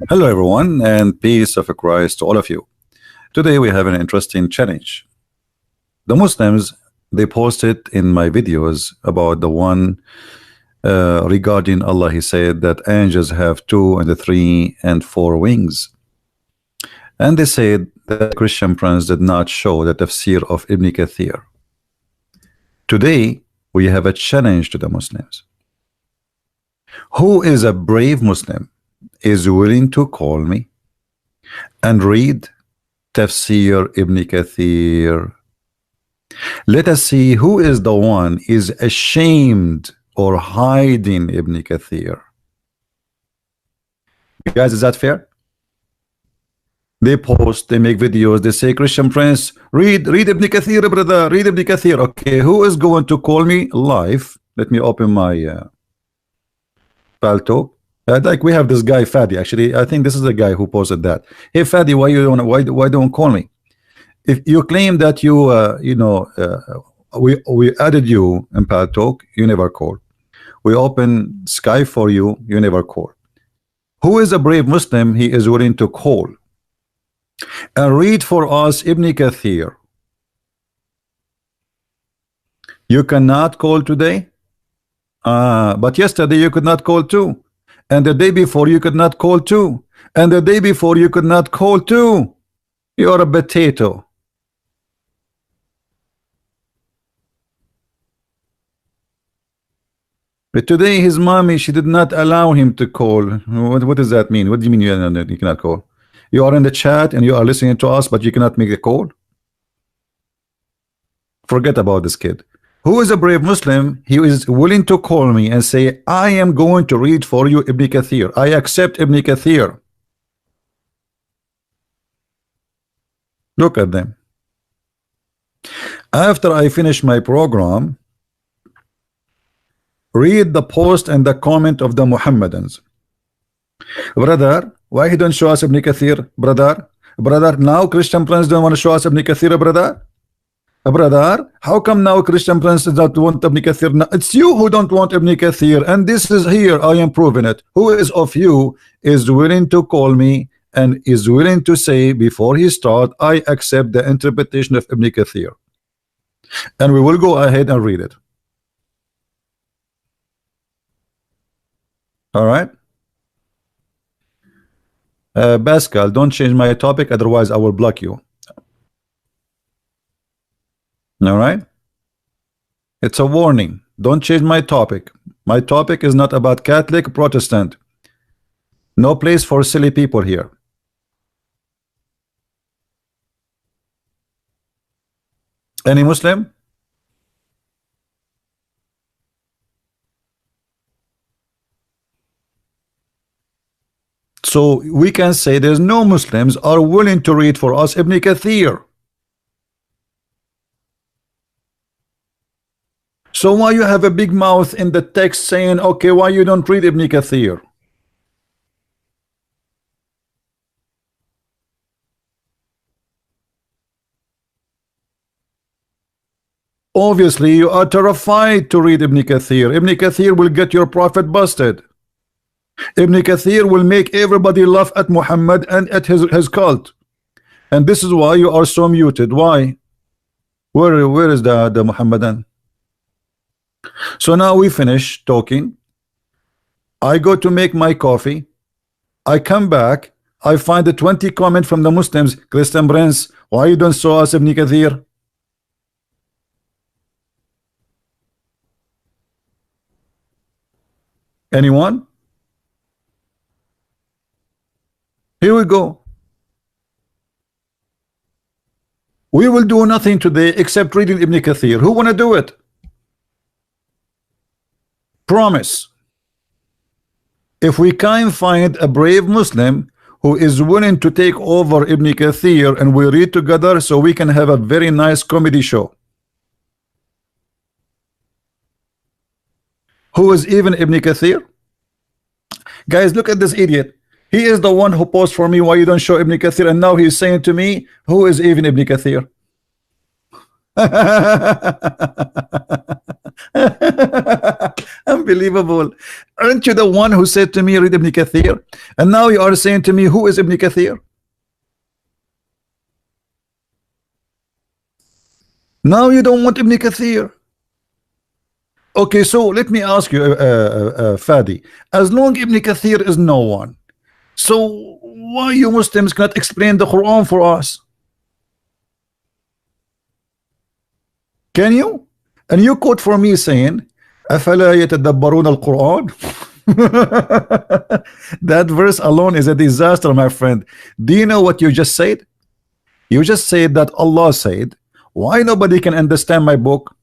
Hello everyone, and peace of Christ to all of you. Today we have an interesting challenge. The Muslims, they posted in my videos about the one regarding Allah. He said that angels have 2 and 3 and 4 wings, and they said that Christian friends did not show the tafsir of Ibn Kathir. Today we have a challenge to the Muslims. Who is a brave Muslim is willing to call me and read Tafsir Ibn Kathir? Let us see who is the one is ashamed or hiding Ibn Kathir. Guys, is that fair? They post, they make videos, they say, Christian friends, read Ibn Kathir, brother, read Ibn Kathir. Okay, who is going to call me live? Let me open my Paltalk. Like we have this guy Fadi. Actually, I think this is the guy who posted that. Hey Fadi, why don't call me? If you claim that you we added you in Paltalk, you never call. We open Sky for you, you never call. Who is a brave Muslim? He is willing to call and read for us Ibn Kathir. You cannot call today, but yesterday you could not call too. And the day before you could not call too. And the day before you could not call too. You're a potato. But today his mommy, she did not allow him to call. What does that mean? What do you mean you cannot call? You are in the chat and you are listening to us, but you cannot make a call? Forget about this kid. Who is a brave Muslim? He is willing to call me and say, I am going to read for you Ibn Kathir. I accept Ibn Kathir. Look at them. After I finish my program, read the post and the comment of the Muhammadans. Brother, why he don't show us Ibn Kathir? Brother, now Christian friends don't want to show us Ibn Kathir, brother? Brother, how come now Christian friends don't want Ibn Kathir? No, it's you who don't want Ibn Kathir, and this is here, I am proving it. Who is of you is willing to call me and is willing to say before he start, I accept the interpretation of Ibn Kathir? And we will go ahead and read it. All right. Pascal, don't change my topic, otherwise I will block you. All right, it's a warning. Don't change my topic. My topic is not about Catholic, Protestant. No place for silly people here. Any Muslim? So we can say there's no Muslims are willing to read for us Ibn Kathir. So why you have a big mouth in the text saying, okay, why you don't read Ibn Kathir? Obviously you are terrified to read Ibn Kathir. Ibn Kathir will get your prophet busted. Ibn Kathir will make everybody laugh at Muhammad and at his cult. And this is why you are so muted. Why? Where is the Muhammadan? So now we finish talking. I go to make my coffee. I come back. I find the 20 comment from the Muslims. Christian Prince, why you don't show us Ibn Kathir? Anyone? Here we go. We will do nothing today except reading Ibn Kathir. Who wanna do it? Promise. If we can find a brave Muslim who is willing to take over Ibn Kathir and we read together, so we can have a very nice comedy show. Who is even Ibn Kathir? Guys, look at this idiot. He is the one who posed for me why you don't show Ibn Kathir, and now he's saying to me, who is even Ibn Kathir? Unbelievable. Aren't you the one who said to me, read Ibn Kathir? And now you are saying to me, who is Ibn Kathir? Now you don't want Ibn Kathir. Okay, so let me ask you, Fadi, as long Ibn Kathir is no one, so why you Muslims cannot explain the Quran for us? Can you? And you quote for me saying, أَفَلَا يَتَدَبَّرُونَ الْقُرْآنِ? That verse alone is a disaster, my friend. Do you know what you just said? You just said that Allah said, why nobody can understand my book?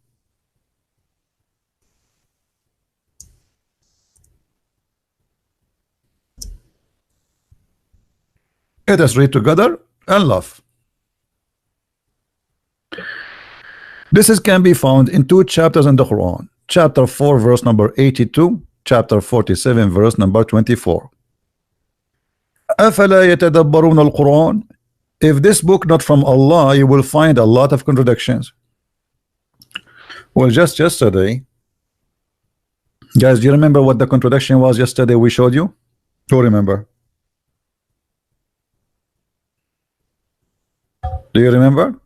Let us read together and laugh. This can be found in 2 chapters in the Quran. Chapter 4 verse number 82, chapter 47 verse number 24. أَفَلَا يَتَدَبَّرُونَ الْقُرْآنِ? If this book not from Allah, you will find a lot of contradictions. Well, just yesterday, guys, do you remember what the contradiction was yesterday we showed you? Who remember? Do you remember?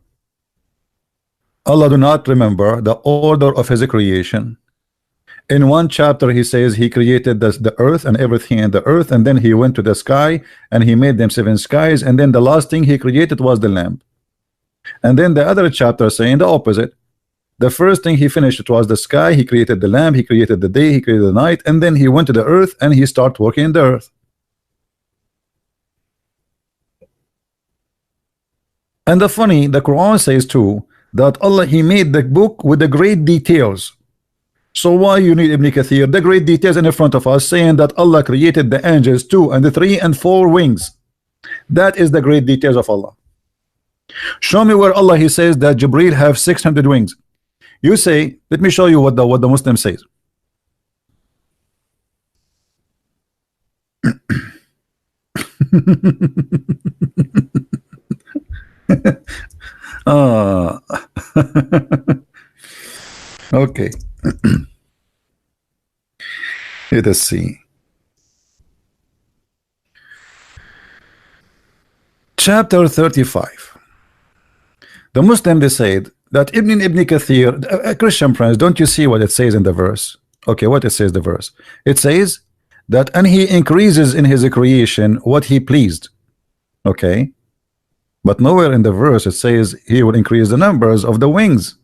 Allah do not remember the order of his creation. In one chapter he says he created the earth and everything in the earth, and then he went to the sky and he made them 7 skies, and then the last thing he created was the lamp. And then the other chapter saying the opposite. The first thing he finished, it was the sky, he created the lamp, he created the day, he created the night, and then he went to the earth and he started working in the earth. And the Quran says too that Allah, he made the book with the great details. So why you need Ibn Kathir? The great details in front of us saying that Allah created the angels 2 and 3 and 4 wings. That is the great details of Allah. Show me where Allah he says that Jibreel have 600 wings. You say, let me show you what the Muslim says. Okay. Let us see. Chapter 35. The Muslim, they said that Ibn Kathir, a Christian friends, don't you see what it says in the verse? Okay, what it says the verse? It says that, and he increases in his creation what he pleased. Okay. But nowhere in the verse it says he will increase the numbers of the wings.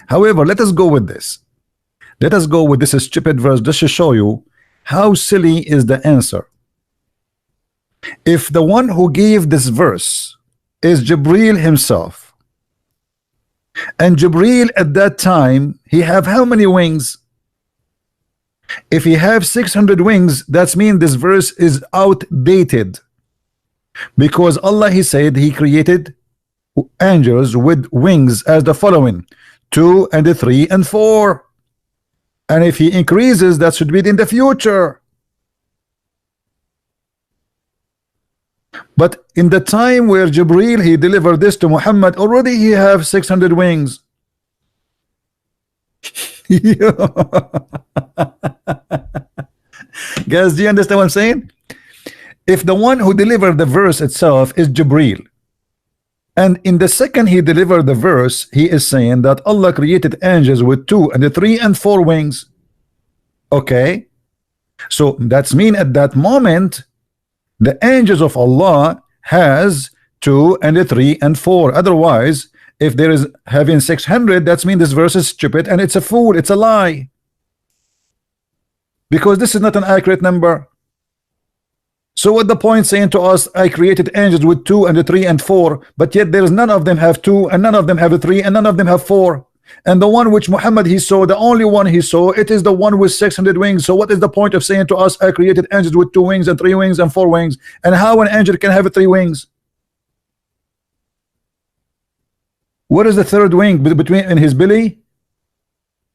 However, let us go with this. Let us go with this stupid verse just to show you how silly is the answer. If the one who gave this verse is Jibreel himself, and Jibreel at that time, he have how many wings? If he have 600 wings, that means this verse is outdated. Because Allah, he said he created angels with wings as the following: 2 and 3 and 4. And if he increases, that should be in the future. But in the time where Jibreel he delivered this to Muhammad, already he have 600 wings. Guys, do you understand what I'm saying? If the one who delivered the verse itself is Jibreel, and in the second he delivered the verse, he is saying that Allah created angels with 2 and 3 and 4 wings. Okay, so that's mean at that moment the angels of Allah has 2 and 3 and 4. Otherwise, if there is having 600, that's mean this verse is stupid and it's a fool, it's a lie, because this is not an accurate number. So what the point saying to us, I created angels with 2 and 3 and 4, but yet there is none of them have 2 and none of them have 3 and none of them have 4, and the one which Muhammad he saw, the only one he saw, it is the one with 600 wings. So what is the point of saying to us, I created angels with 2 wings and 3 wings and 4 wings? And how an angel can have 3 wings? What is the third wing? Between in his belly,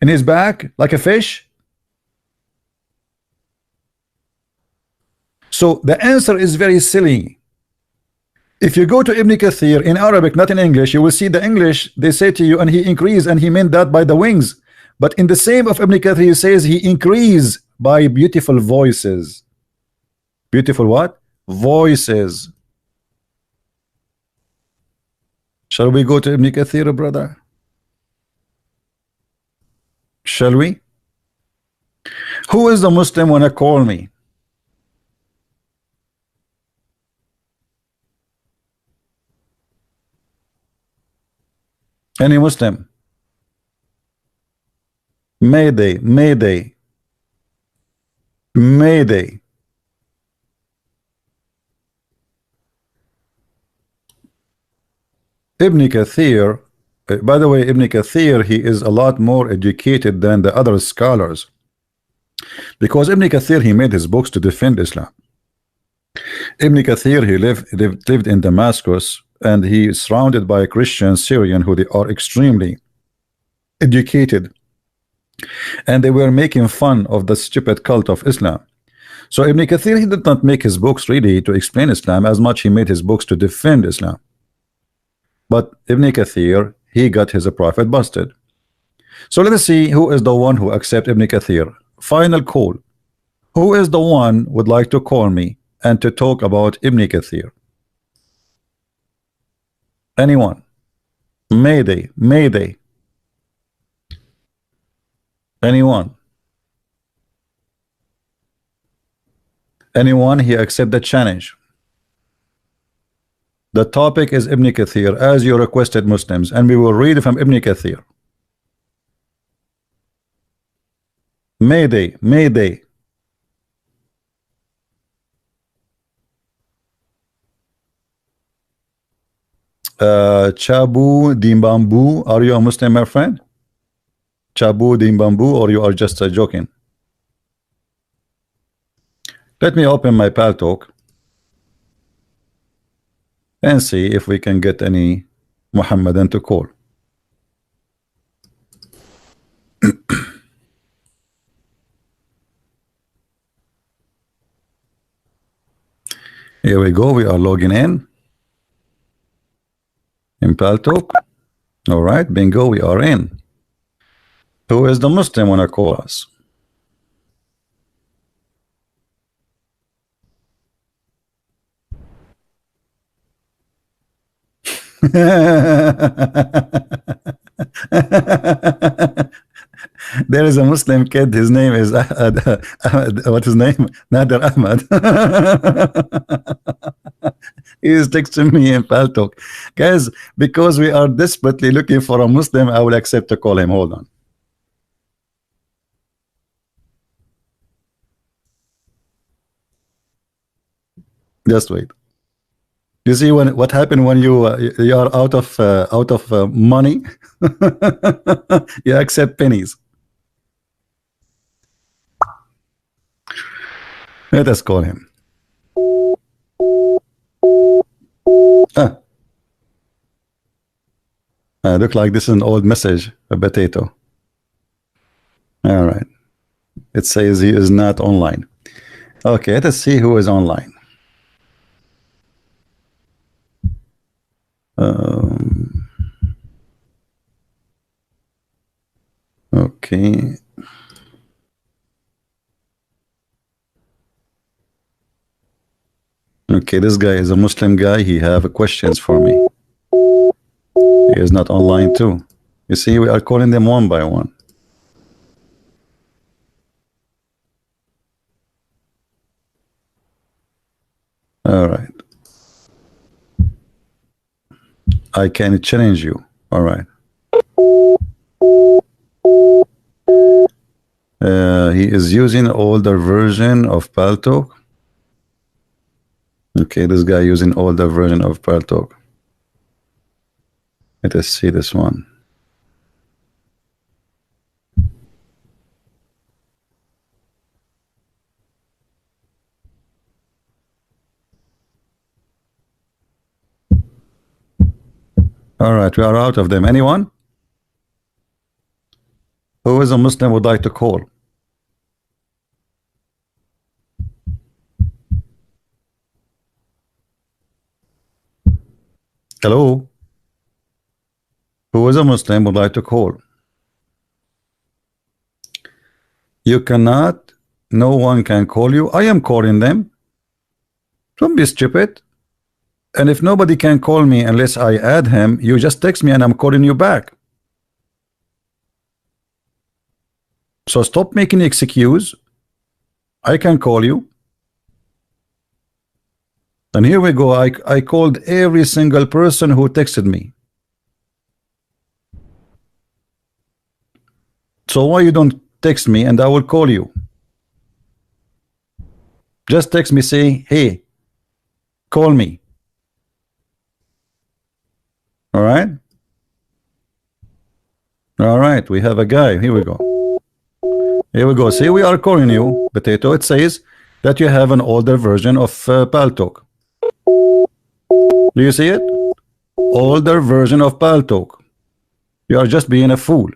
in his back, like a fish? So the answer is very silly. If you go to Ibn Kathir in Arabic, not in English, you will see the English, they say to you, and he increased, and he meant that by the wings. But in the same of Ibn Kathir, he says he increased by beautiful voices. Beautiful what? Voices. Shall we go to Ibn Kathir, brother? Shall we? Who is the Muslim when I call me? Any Muslim? Mayday, Mayday, Mayday. Ibn Kathir, by the way, Ibn Kathir, he is a lot more educated than the other scholars, because Ibn Kathir, he made his books to defend Islam. Ibn Kathir, he lived in Damascus, and he is surrounded by a Christian Syrian who they are extremely educated, and they were making fun of the stupid cult of Islam. So Ibn Kathir, he did not make his books really to explain Islam as much he made his books to defend Islam. But Ibn Kathir, he got his prophet busted. So let us see who is the one who accept Ibn Kathir. Final call. Who is the one would like to call me and to talk about Ibn Kathir? Anyone? Mayday, Mayday. Anyone? Anyone? He accept the challenge. The topic is Ibn Kathir, as you requested, Muslims, and we will read from Ibn Kathir. Mayday, Mayday. Chabu Dimbambu, are you a Muslim, my friend? Chabu Dimbambu, or you are just joking? Let me open my Paltalk and see if we can get any Muhammadan to call. Here we go. We are logging in Paltalk. All right, bingo, we are in. Who is the Muslim wanna call us? There is a Muslim kid, his name is what's his name? Nader Ahmad. He is texting me in Paltalk. Guys, because we are desperately looking for a Muslim, I will accept to call him. Hold on. Just wait. You see what happened when you are out of money? You accept pennies. Let us call him. Look like this is an old message, a potato. All right. It says he is not online. Okay, let us see who is online. Okay. Okay, this guy is a Muslim guy. He have questions for me. He is not online too. You see, we are calling them one by one. All right. I can challenge you. All right. He is using older version of Paltalk. Okay, this guy using older version of Paltalk. Let us see this one. All right, we are out of them. Anyone? Who is a Muslim would like to call? Hello? Who is a Muslim would like to call? You cannot. No one can call you. I am calling them. Don't be stupid. And if nobody can call me unless I add him, you just text me and I'm calling you back. So stop making excuse. I can call you. And here we go. I called every single person who texted me. So why you don't text me and I will call you? Just text me, say, hey, call me. All right? All right, we have a guy. Here we go. Here we go. See, we are calling you, Potato. It says that you have an older version of Paltalk. Do you see it? Older version of Paltalk. You are just being a fool.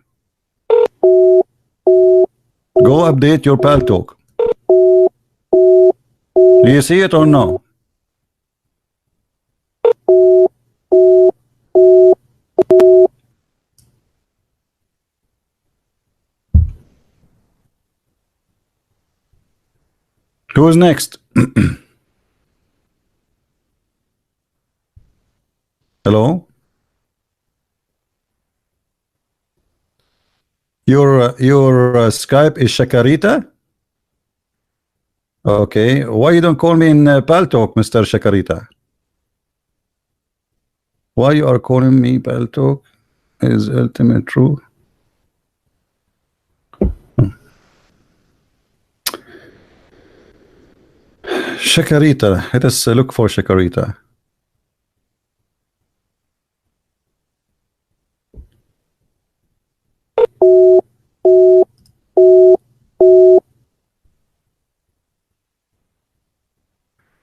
Go update your Paltalk. Do you see it or no? Who is next? Hello? Your Skype is Shakarita? Okay. Why you don't call me in Paltalk, Mr. Shakarita? Why you are calling me Paltalk? Is ultimate true? Shakarita. Let us look for Shakarita.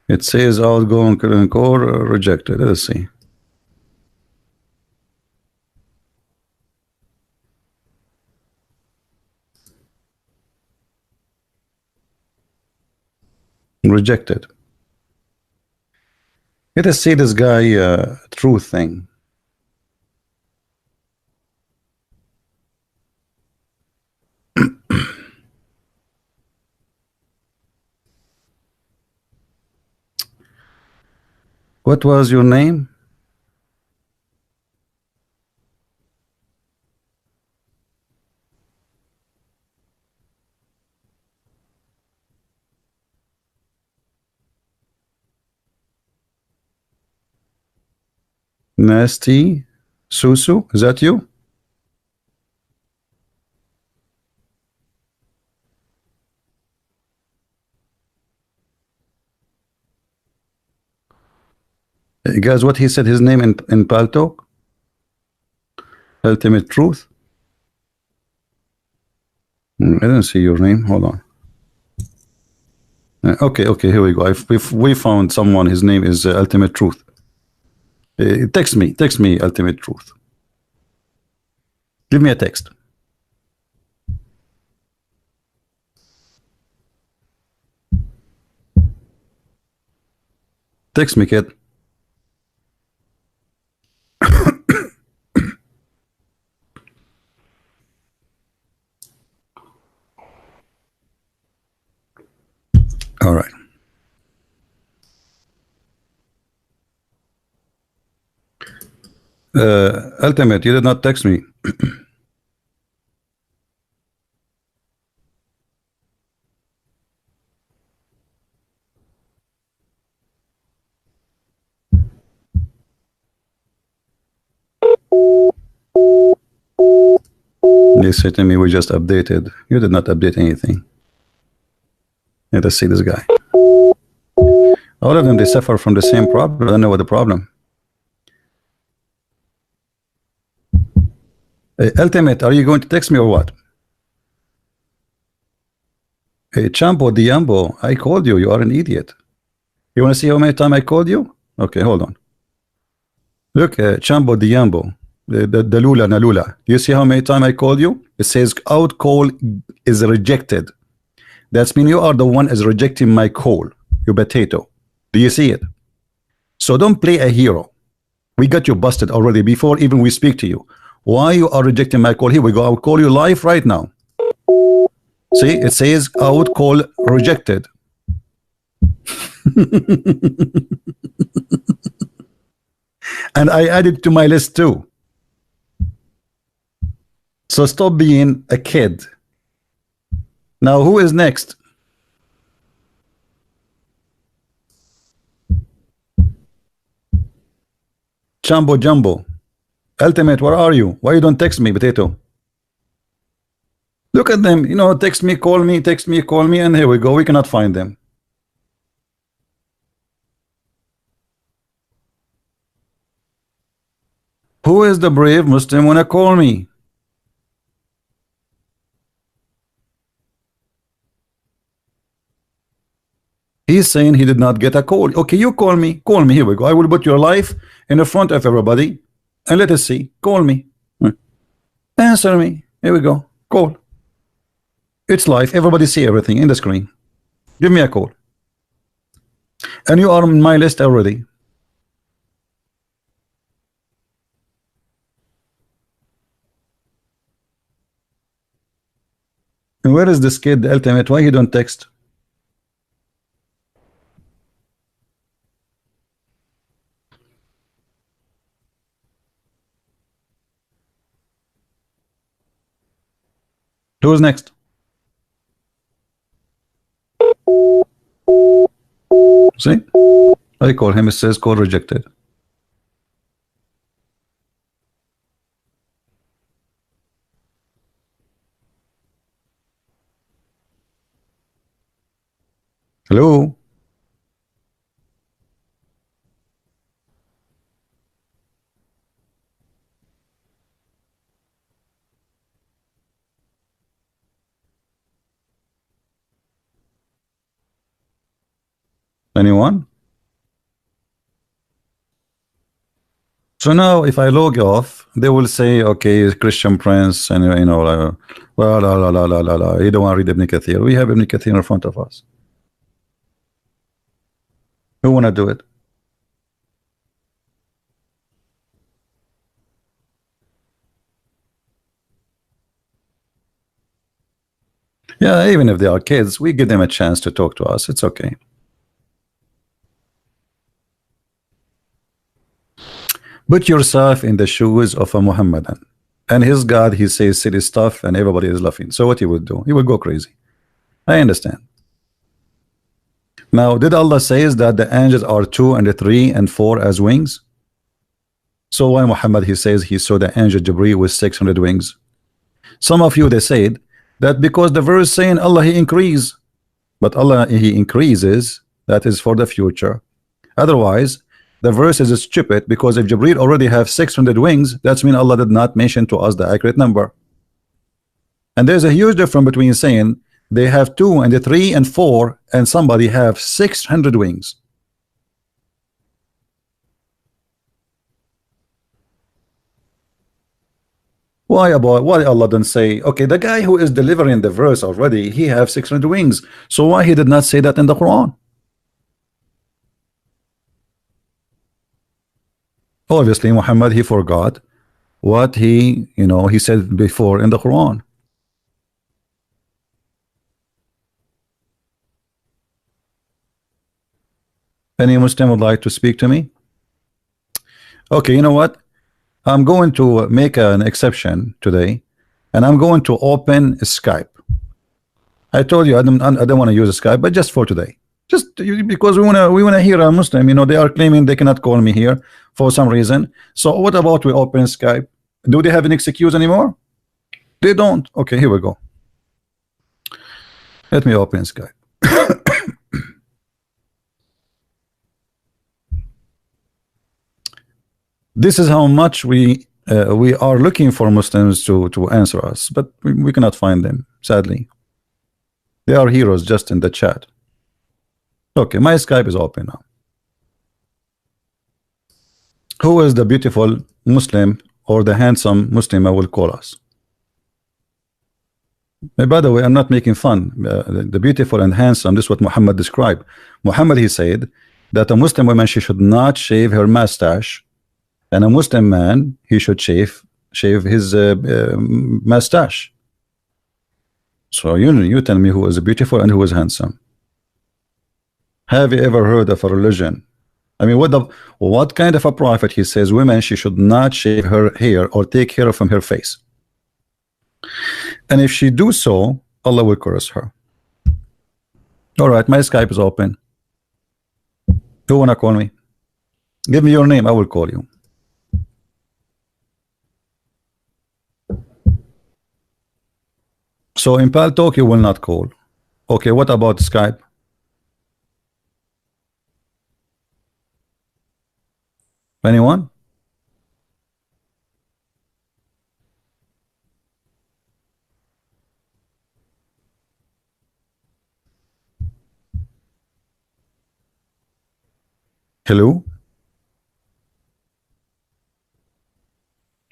It says outgoing core rejected. Let's see. Rejected. Let us see this guy truth thing. What was your name? Nasty Susu, is that you? Guys, what he said his name in Paltalk? Ultimate Truth. I don't see your name. Hold on. Okay, here we go. If we found someone, his name is Ultimate Truth. Text me, Ultimate Truth. Give me a text. Text me, kid. All right. Ultimate, you did not text me. They said to me, we just updated. You did not update anything. Let us see this guy. All of them, they suffer from the same problem. I don't know what the problem. Ultimate, are you going to text me or what? Hey, Champo Diambo, I called you. You are an idiot. You want to see how many times I called you? Okay, hold on. Look, Champo Diambo, the Lula Nalula. You see how many times I called you? It says out call is rejected. That's mean you are the one is rejecting my call. You potato. Do you see it? So don't play a hero. We got you busted already before even we speak to you. Why you are rejecting my call? Here we go. I'll call you live right now. See, it says out call rejected. And I added to my list too. So stop being a kid. Now who is next? Jumbo Jumbo. Ultimate, where are you? Why you don't text me, Potato? Look at them, you know, text me, call me, text me, call me, and here we go. We cannot find them. Who is the brave Muslim wanna call me? He's saying he did not get a call. Okay, you call me. Call me. Here we go. I will put your life in the front of everybody. And let us see. Call me. Answer me. Here we go. Call. It's live. Everybody see everything in the screen. Give me a call. And you are on my list already. And where is this kid, the ultimate? Why he don't text? Who's next? See? I call him, it says call rejected. Hello? Anyone? So now if I log off, they will say, okay, Christian Prince, and you know, well, la, you don't want to read Ibn Kathir. We have Ibn Kathir in front of us. Who want to do it? Yeah, even if they are kids, we give them a chance to talk to us. It's okay. Put yourself in the shoes of a Muhammadan, and his God, he says silly stuff, and everybody is laughing. So what he would do? He would go crazy. I understand. Now, did Allah says that the angels are 2 and 3 and 4 as wings? So why Muhammad, he says he saw the angel Jibreel with 600 wings? Some of you, they said that because the verse saying Allah he increase, but Allah he increases, that is for the future. Otherwise the verse is stupid, because if Jibreel already have 600 wings, that's mean Allah did not mention to us the accurate number. And there's a huge difference between saying they have 2 and 3 and 4 and somebody have 600 wings. Why Allah didn't say, okay, the guy who is delivering the verse already, he have 600 wings, so why he did not say that in the Quran? Obviously Muhammad, he forgot what he, you know, he said before in the Quran. Any Muslim would like to speak to me? Okay, you know what, I'm going to make an exception today, and I'm going to open Skype. I told you I don't want to use Skype, but just for today, just because we wanna hear a Muslim. You know, they are claiming they cannot call me here for some reason. So what about we open Skype? Do they have an excuse anymore? They don't. Okay, here we go. Let me open Skype. This is how much we are looking for Muslims to answer us, but we cannot find them, sadly. They are heroes just in the chat. Okay, my Skype is open now. Who is the beautiful Muslim or the handsome Muslim I will call us? By the way, I'm not making fun. The beautiful and handsome, this is what Muhammad described. Muhammad, he said that a Muslim woman, she should not shave her mustache, And a Muslim man, he should shave his mustache. So you tell me who is beautiful and who is handsome. Have you ever heard of a religion? I mean, what kind of a prophet he says women she should not shave her hair or take hair from her face? And if she do so, Allah will curse her. All right, my Skype is open. Who wanna call me? Give me your name, I will call you. So in Paltalk you will not call. Okay, what about Skype? Anyone? Hello?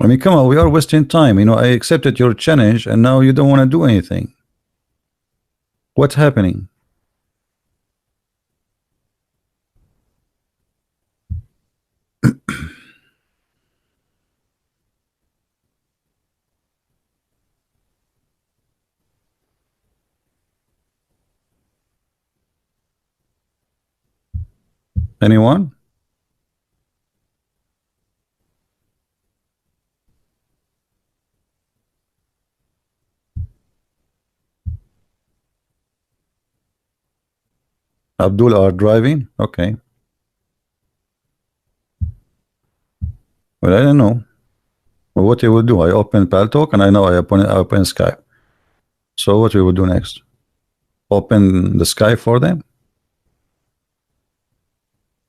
I mean, come on, we are wasting time. You know, I accepted your challenge and now you don't want to do anything. What's happening? Anyone? Abdul are driving? Okay. Well, I don't know. Well, what you will do? I open Paltalk and I know I open Skype. So what we will do next? Open the Skype for them?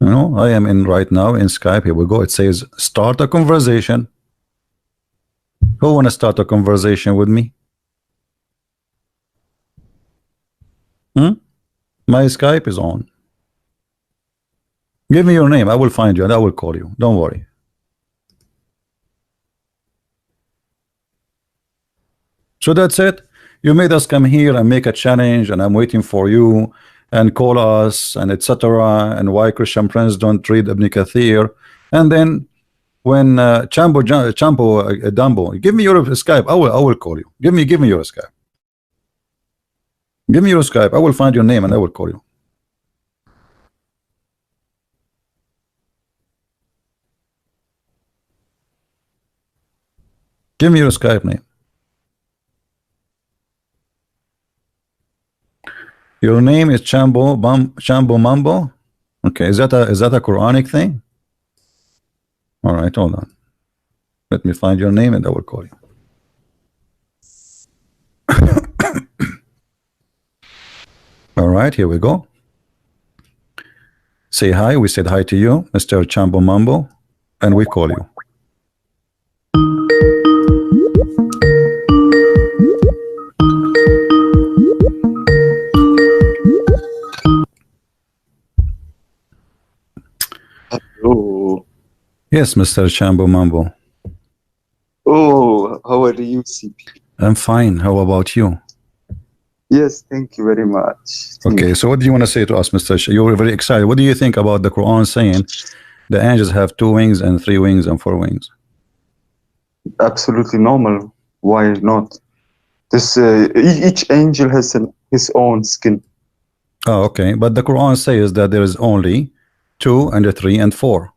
You know, I am in right now in Skype. Here we go. It says start a conversation. Who want to start a conversation with me? My Skype is on. Give me your name. I will find you and I will call you. Don't worry. So that's it. You made us come here and make a challenge, and I'm waiting for you and call us and etc. And why Christian Prince don't read Ibn Kathir. And then when Chambo Dumbo, give me your Skype. I will call you. Give me your Skype. Give me your Skype. I will find your name and I will call you. Give me your Skype name. Your name is Chambo Mambo. Okay, is that a Quranic thing? All right, hold on. Let me find your name and I will call you. All right, here we go. Say hi. We said hi to you, Mr. Chambo Mambo, and we call you. Hello. Yes, Mr. Chambo Mambo. Oh, how are you, CP? I'm fine. How about you? Yes, thank you very much. Okay, so what do you want to say to us, Mr. You're very excited. What do you think about the Quran saying the angels have 2 wings and 3 wings and 4 wings? Absolutely normal. Why not? This each angel has his own skin. Oh, okay. But the Quran says that there is only 2 and 3 and 4.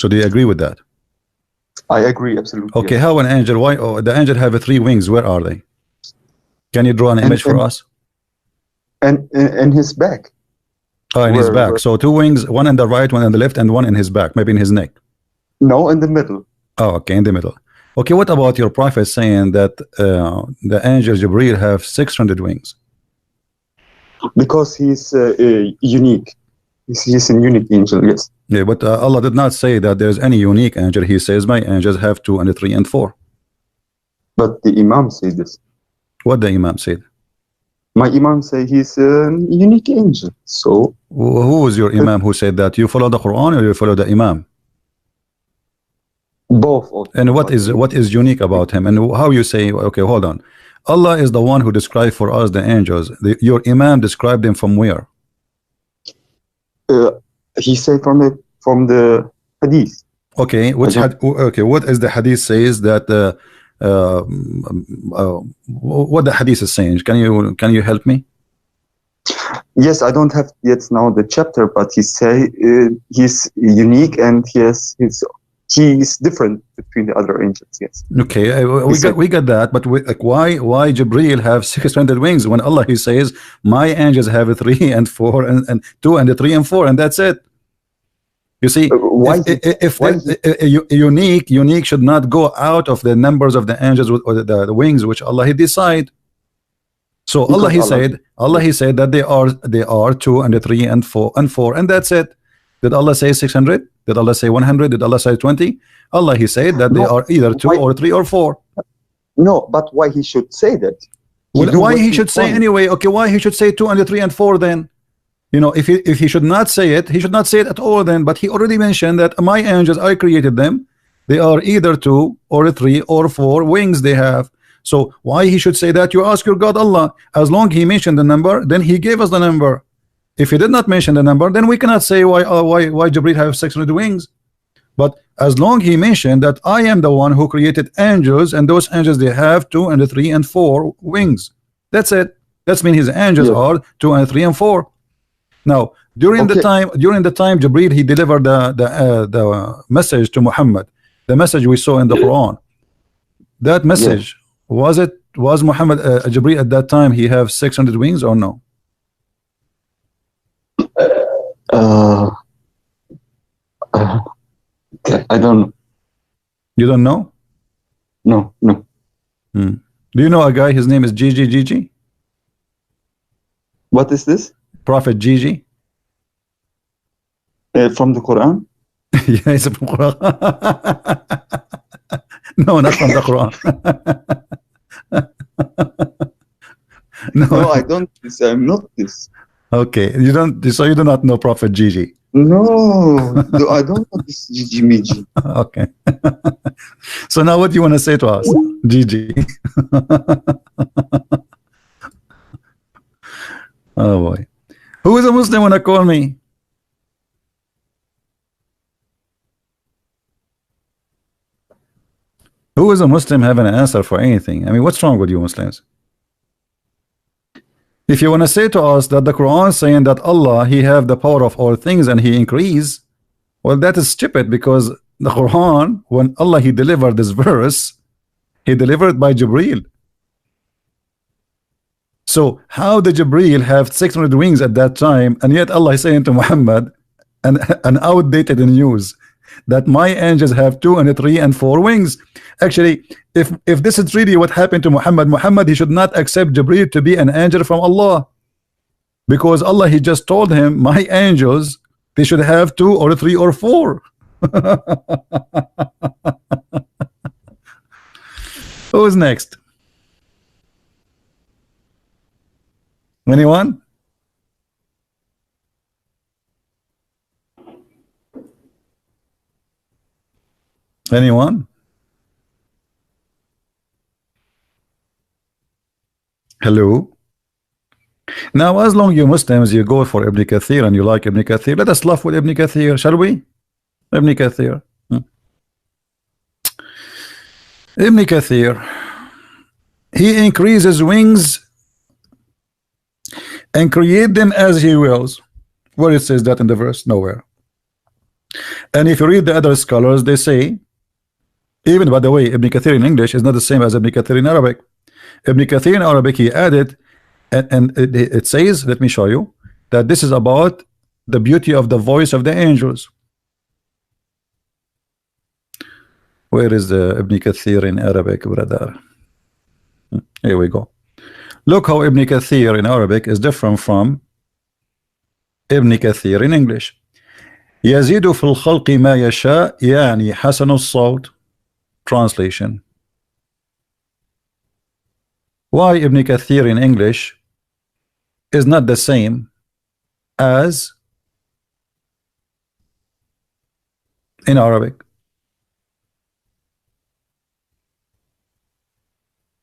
So do you agree with that? I agree, absolutely. Okay, yes. how an angel? Why the angel have 3 wings? Where are they? Can you draw an image for us? And in his back. Oh, in his back. So 2 wings, one in the right, one in the left, and one in his back, maybe in his neck. No, in the middle. Oh, okay, in the middle. Okay, what about your prophet saying that the angel Jibreel have 600 wings? Because he's unique. He's a unique angel, yes. Yeah, but Allah did not say that there's any unique angel. He says my angels have 2 and 3 and 4. But the Imam said this. What the Imam said? My Imam say he's a unique angel. So who was your Imam who said that? You follow the Quran or you follow the Imam? Both of them. And what is unique about him? And how you say, okay, hold on. Allah is the one who described for us the angels. Your Imam described them from where? He said from the Hadith. Okay, I don't. okay, what is the hadith says that what the hadith is saying? Can you help me? Yes, I don't have yet now the chapter, but he say he's unique and he is different between the other angels. Yes, Okay, he said. we got that, but like why Jibril have 600 wings when Allah he says my angels have 3 and 4 and 2 and 3 and 4 and that's it. You see, Why? if Why? unique should not go out of the numbers of the angels or the wings which Allah he decide. So Allah Because he said that they are 2 and 3 and 4 and 4 and that's it. Did Allah say 600? Did Allah say 100? Did Allah say 20? Allah he said that they no. are either 2 Why? or 3 or 4. No, but why he should say that? Well, do why what he should say wanted. anyway? Okay, why he should say 2 and 3 and 4 then? You know, if he should not say it, he should not say it at all then. But he already mentioned that my angels, I created them. They are either 2 or 3 or 4 wings they have. So why he should say that? You ask your God Allah. As long he mentioned the number, then he gave us the number. If he did not mention the number, then we cannot say why Jibril have 600 wings. But as long he mentioned that I am the one who created angels, and those angels they have 2 and 3 and 4 wings. That's it. That's mean his angels Yes. are 2 and 3 and 4. Now during the time Jibril he delivered the message to Muhammad, the message we saw in the Quran. That message was Muhammad Jibril at that time he have 600 wings or no? Uh, I don't know. You don't know? No. Do you know a guy? His name is Gigi. What is this? Prophet Gigi. From the Quran? Yeah, it's from Quran. No, not from the Quran. No, I don't. I'm not this. Okay, so you do not know Prophet Gigi. No, I don't know this Gigi. Okay. So now what do you want to say to us, Gigi? Oh boy. Who is a Muslim wanna call me? Who is a Muslim have an answer for anything? I mean, what's wrong with you Muslims? If you want to say to us that the Quran is saying that Allah he have the power of all things and he increase, well that is stupid, because the Quran, when Allah he delivered this verse, he delivered by Jibril. So how did Jibril have 600 wings at that time, and yet Allah is saying to Muhammad an outdated news that my angels have 2 and 3 and 4 wings? Actually, if this is really what happened to Muhammad he should not accept Jibril to be an angel from Allah, because Allah he just told him my angels they should have 2 or 3 or 4. Who's next? Anyone? Anyone? Hello. Now as long you Muslims you go for Ibn Kathir and you like Ibn Kathir, let us laugh with Ibn Kathir, shall we? Ibn Kathir. Ibn Kathir, he increases wings and create them as he wills. Where it says that in the verse? Nowhere. And if you read the other scholars, they say, even by the way, Ibn Kathir in English is not the same as Ibn Kathir in Arabic. Ibn Kathir in Arabic he added, and it says, let me show you, that this is about the beauty of the voice of the angels. Where is the Ibn Kathir in Arabic, brother? Here we go. Look how Ibn Kathir in Arabic is different from Ibn Kathir in English. يزيد في الخلق ما يشاء يعني حسن الصوت. Translation. Why Ibn Kathir in English is not the same as in Arabic?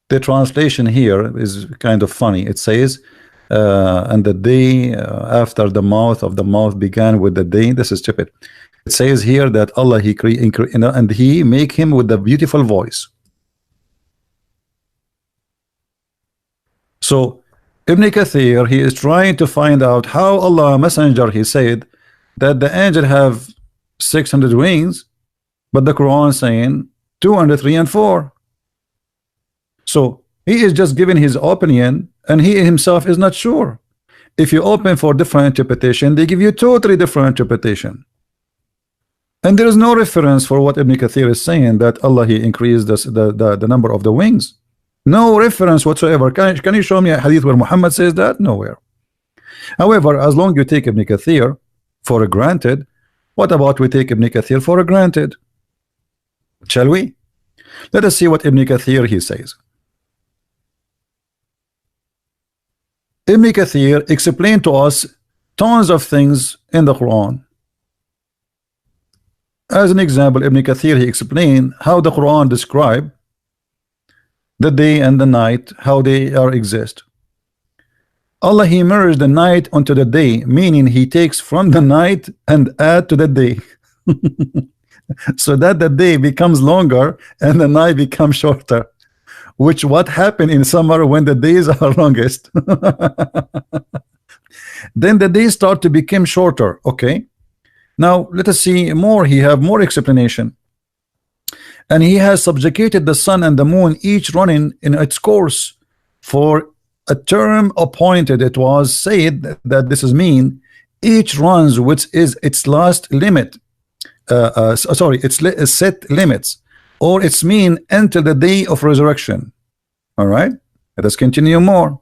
The translation here is kind of funny. It says, and the day after the mouth of the mouth began with the day. This is stupid. It says here that Allah and He make him with a beautiful voice. So Ibn Kathir, he is trying to find out how Allah Messenger, he said that the angel have 600 wings, but the Quran saying 203 and 4. So he is just giving his opinion, and he himself is not sure. If you open for different interpretation, they give you totally different interpretation. And there is no reference for what Ibn Kathir is saying, that Allah he increased the number of the wings. No reference whatsoever. Can you show me a hadith where Muhammad says that? Nowhere. However, as long you take Ibn Kathir for granted, what about we take Ibn Kathir for granted? Shall we? Let us see what Ibn Kathir he says. Ibn Kathir explained to us tons of things in the Quran. As an example, Ibn Kathir he explained how the Quran describe the day and the night, how they are exist. Allah he merged the night onto the day, meaning he takes from the night and add to the day. So that the day becomes longer and the night becomes shorter, which what happened in summer when the days are longest. Then the days start to become shorter. Okay, now let us see more. He have more explanation. And he has subjugated the sun and the moon, each running in its course for a term appointed. It was said that this is mean each runs which is its last limit, its set limits, or its mean until the day of resurrection. All right, let us continue more.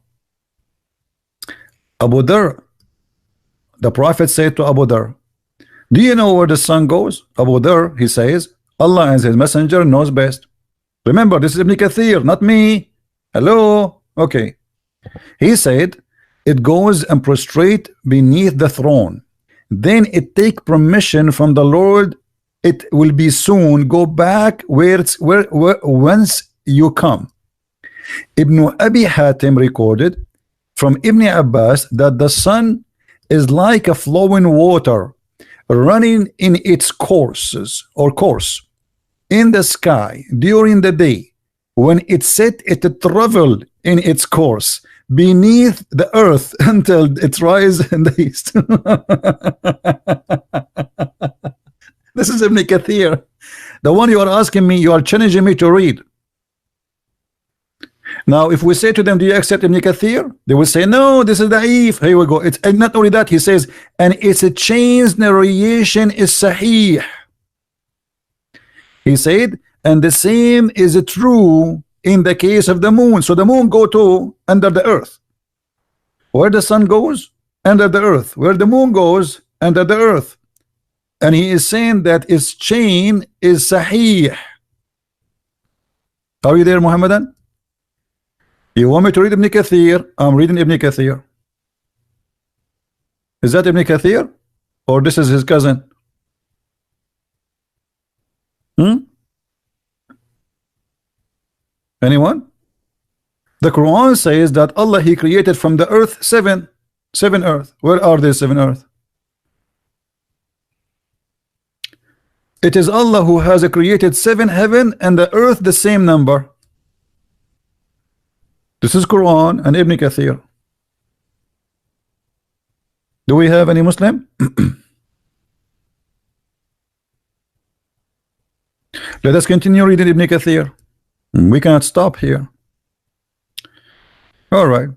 Abu Dhar, the Prophet said to Abu Dhar, do you know where the sun goes? Abu Dhar, he says, Allah and his messenger knows best. Remember, this is Ibn Kathir, not me. Hello. Okay. He said it goes and prostrate beneath the throne, then it take permission from the Lord. It will be soon go back whence you come. Ibn Abi Hatim recorded from Ibn Abbas that the sun is like a flowing water running in its course in the sky during the day. When it set, it traveled in its course beneath the earth until it rises in the east. This is Ibn Kathir, the one you are asking me, you are challenging me to read. Now if we say to them, do you accept Ibn Kathir? They will say, no, this is da'if. Here we go. It's, and not only that, he says, and its a chain's narration is sahih. He said, and the same is true in the case of the moon. So the moon go to under the earth. Where the sun goes, under the earth. Where the moon goes, under the earth. And he is saying that its chain is sahih. Are you there, Muhammadan? You want me to read Ibn Kathir? I'm reading Ibn Kathir. Is that Ibn Kathir? Or this is his cousin? Anyone? The Quran says that Allah he created from the earth seven earth. Where are these 7 earth? It is Allah who has created 7 heaven and the earth the same number. This is Quran and Ibn Kathir. Do we have any Muslim? Let us continue reading Ibn Kathir. We cannot stop here. All right.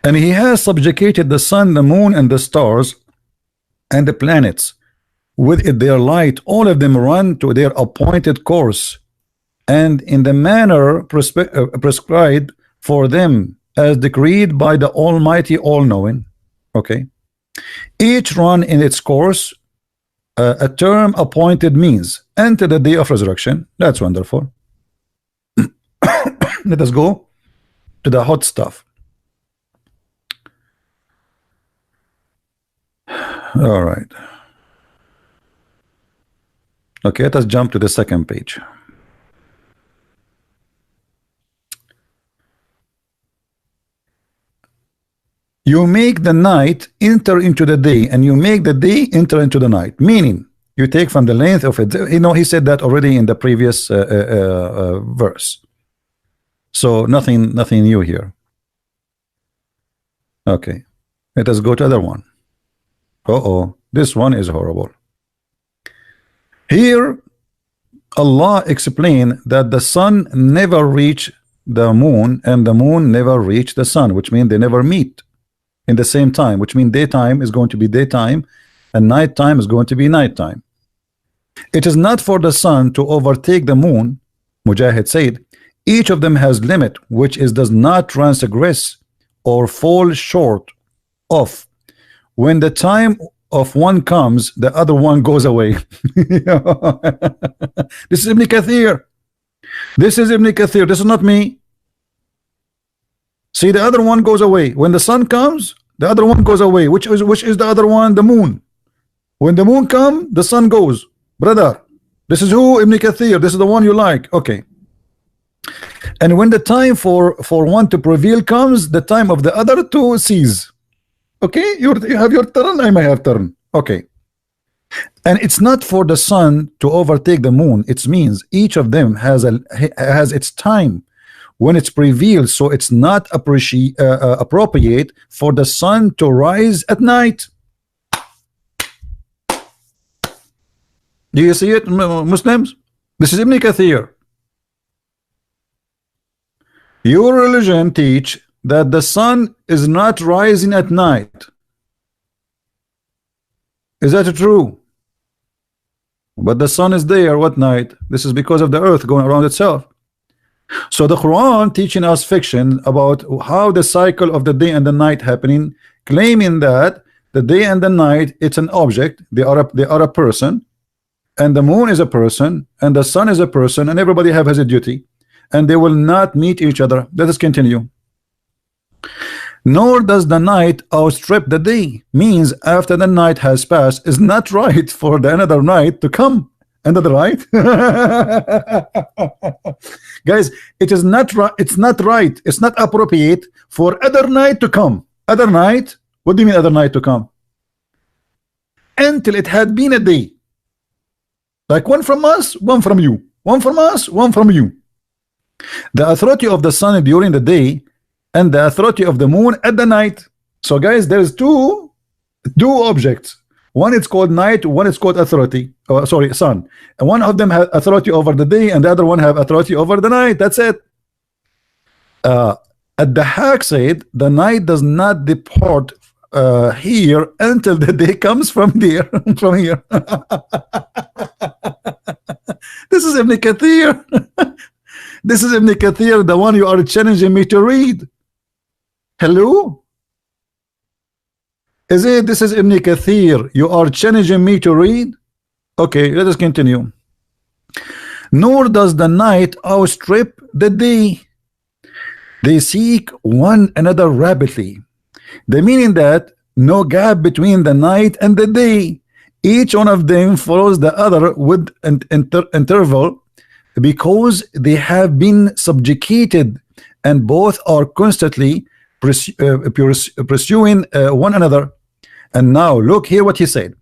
And he has subjugated the sun, the moon, and the stars, and the planets. With their light, all of them run to their appointed course, and in the manner prescribed for them, as decreed by the Almighty, all-knowing. Okay. Each run in its course, a term appointed means, until the day of resurrection. That's wonderful. Let us go to the hot stuff. All right. Okay, let us jump to the second page. You make the night enter into the day, and you make the day enter into the night. Meaning, you take from the length of it. You know, he said that already in the previous verse. So nothing new here. Okay, let us go to other one. This one is horrible. Here, Allah explained that the sun never reach the moon, and the moon never reach the sun, which means they never meet in the same time, which means daytime is going to be daytime and nighttime is going to be nighttime. It is not for the sun to overtake the moon. Mujahid said, each of them has limit, which is does not transgress or fall short of. When the time of one comes, the other one goes away. This is Ibn Kathir. This is Ibn Kathir. This is not me. See, the other one goes away. When the sun comes, the other one goes away. Which is the other one? The moon. When the moon comes, the sun goes. Brother, this is who? Ibn Kathir. This is the one you like. Okay. And when the time for one to prevail comes, the time of the other to cease. Okay, you have your turn, I may have turn. Okay. And it's not for the sun to overtake the moon. It means each of them has its time when it's prevailed, so it's not appropriate for the sun to rise at night. Do you see it, Muslims? This is Ibn Kathir. Your religion teach that the sun is not rising at night. Is that true? But the sun is there what night? This is because of the earth going around itself. So the Quran teaching us fiction about how the cycle of the day and the night happening, claiming that the day and the night, it's an object, they are a person, and the moon is a person, and the sun is a person, and everybody has a duty, and they will not meet each other. Let us continue. Nor does the night outstrip the day. Means after the night has passed, is not right for the another night to come. Another right? Guys, it is not right. It's not right. It's not appropriate for other night to come. Other night? What do you mean other night to come? Until it had been a day. Like one from us, one from you. One from us, one from you. The authority of the sun during the day and the authority of the moon at the night. So guys, there's two objects. One is called night, one is called authority. Oh, sorry, sun. And one of them has authority over the day, and the other one have authority over the night. That's it. At the Haq said, the night does not depart here until the day comes from there, from here. This is Ibn Kathir. This is Ibn Kathir, the one you are challenging me to read. Hello? Is it? This is Ibn Kathir. You are challenging me to read? Okay, let us continue. Nor does the night outstrip the day. They seek one another rapidly. The meaning that no gap between the night and the day. Each one of them follows the other with an interval, because they have been subjugated, and both are constantly pursuing one another. And now look here what he said.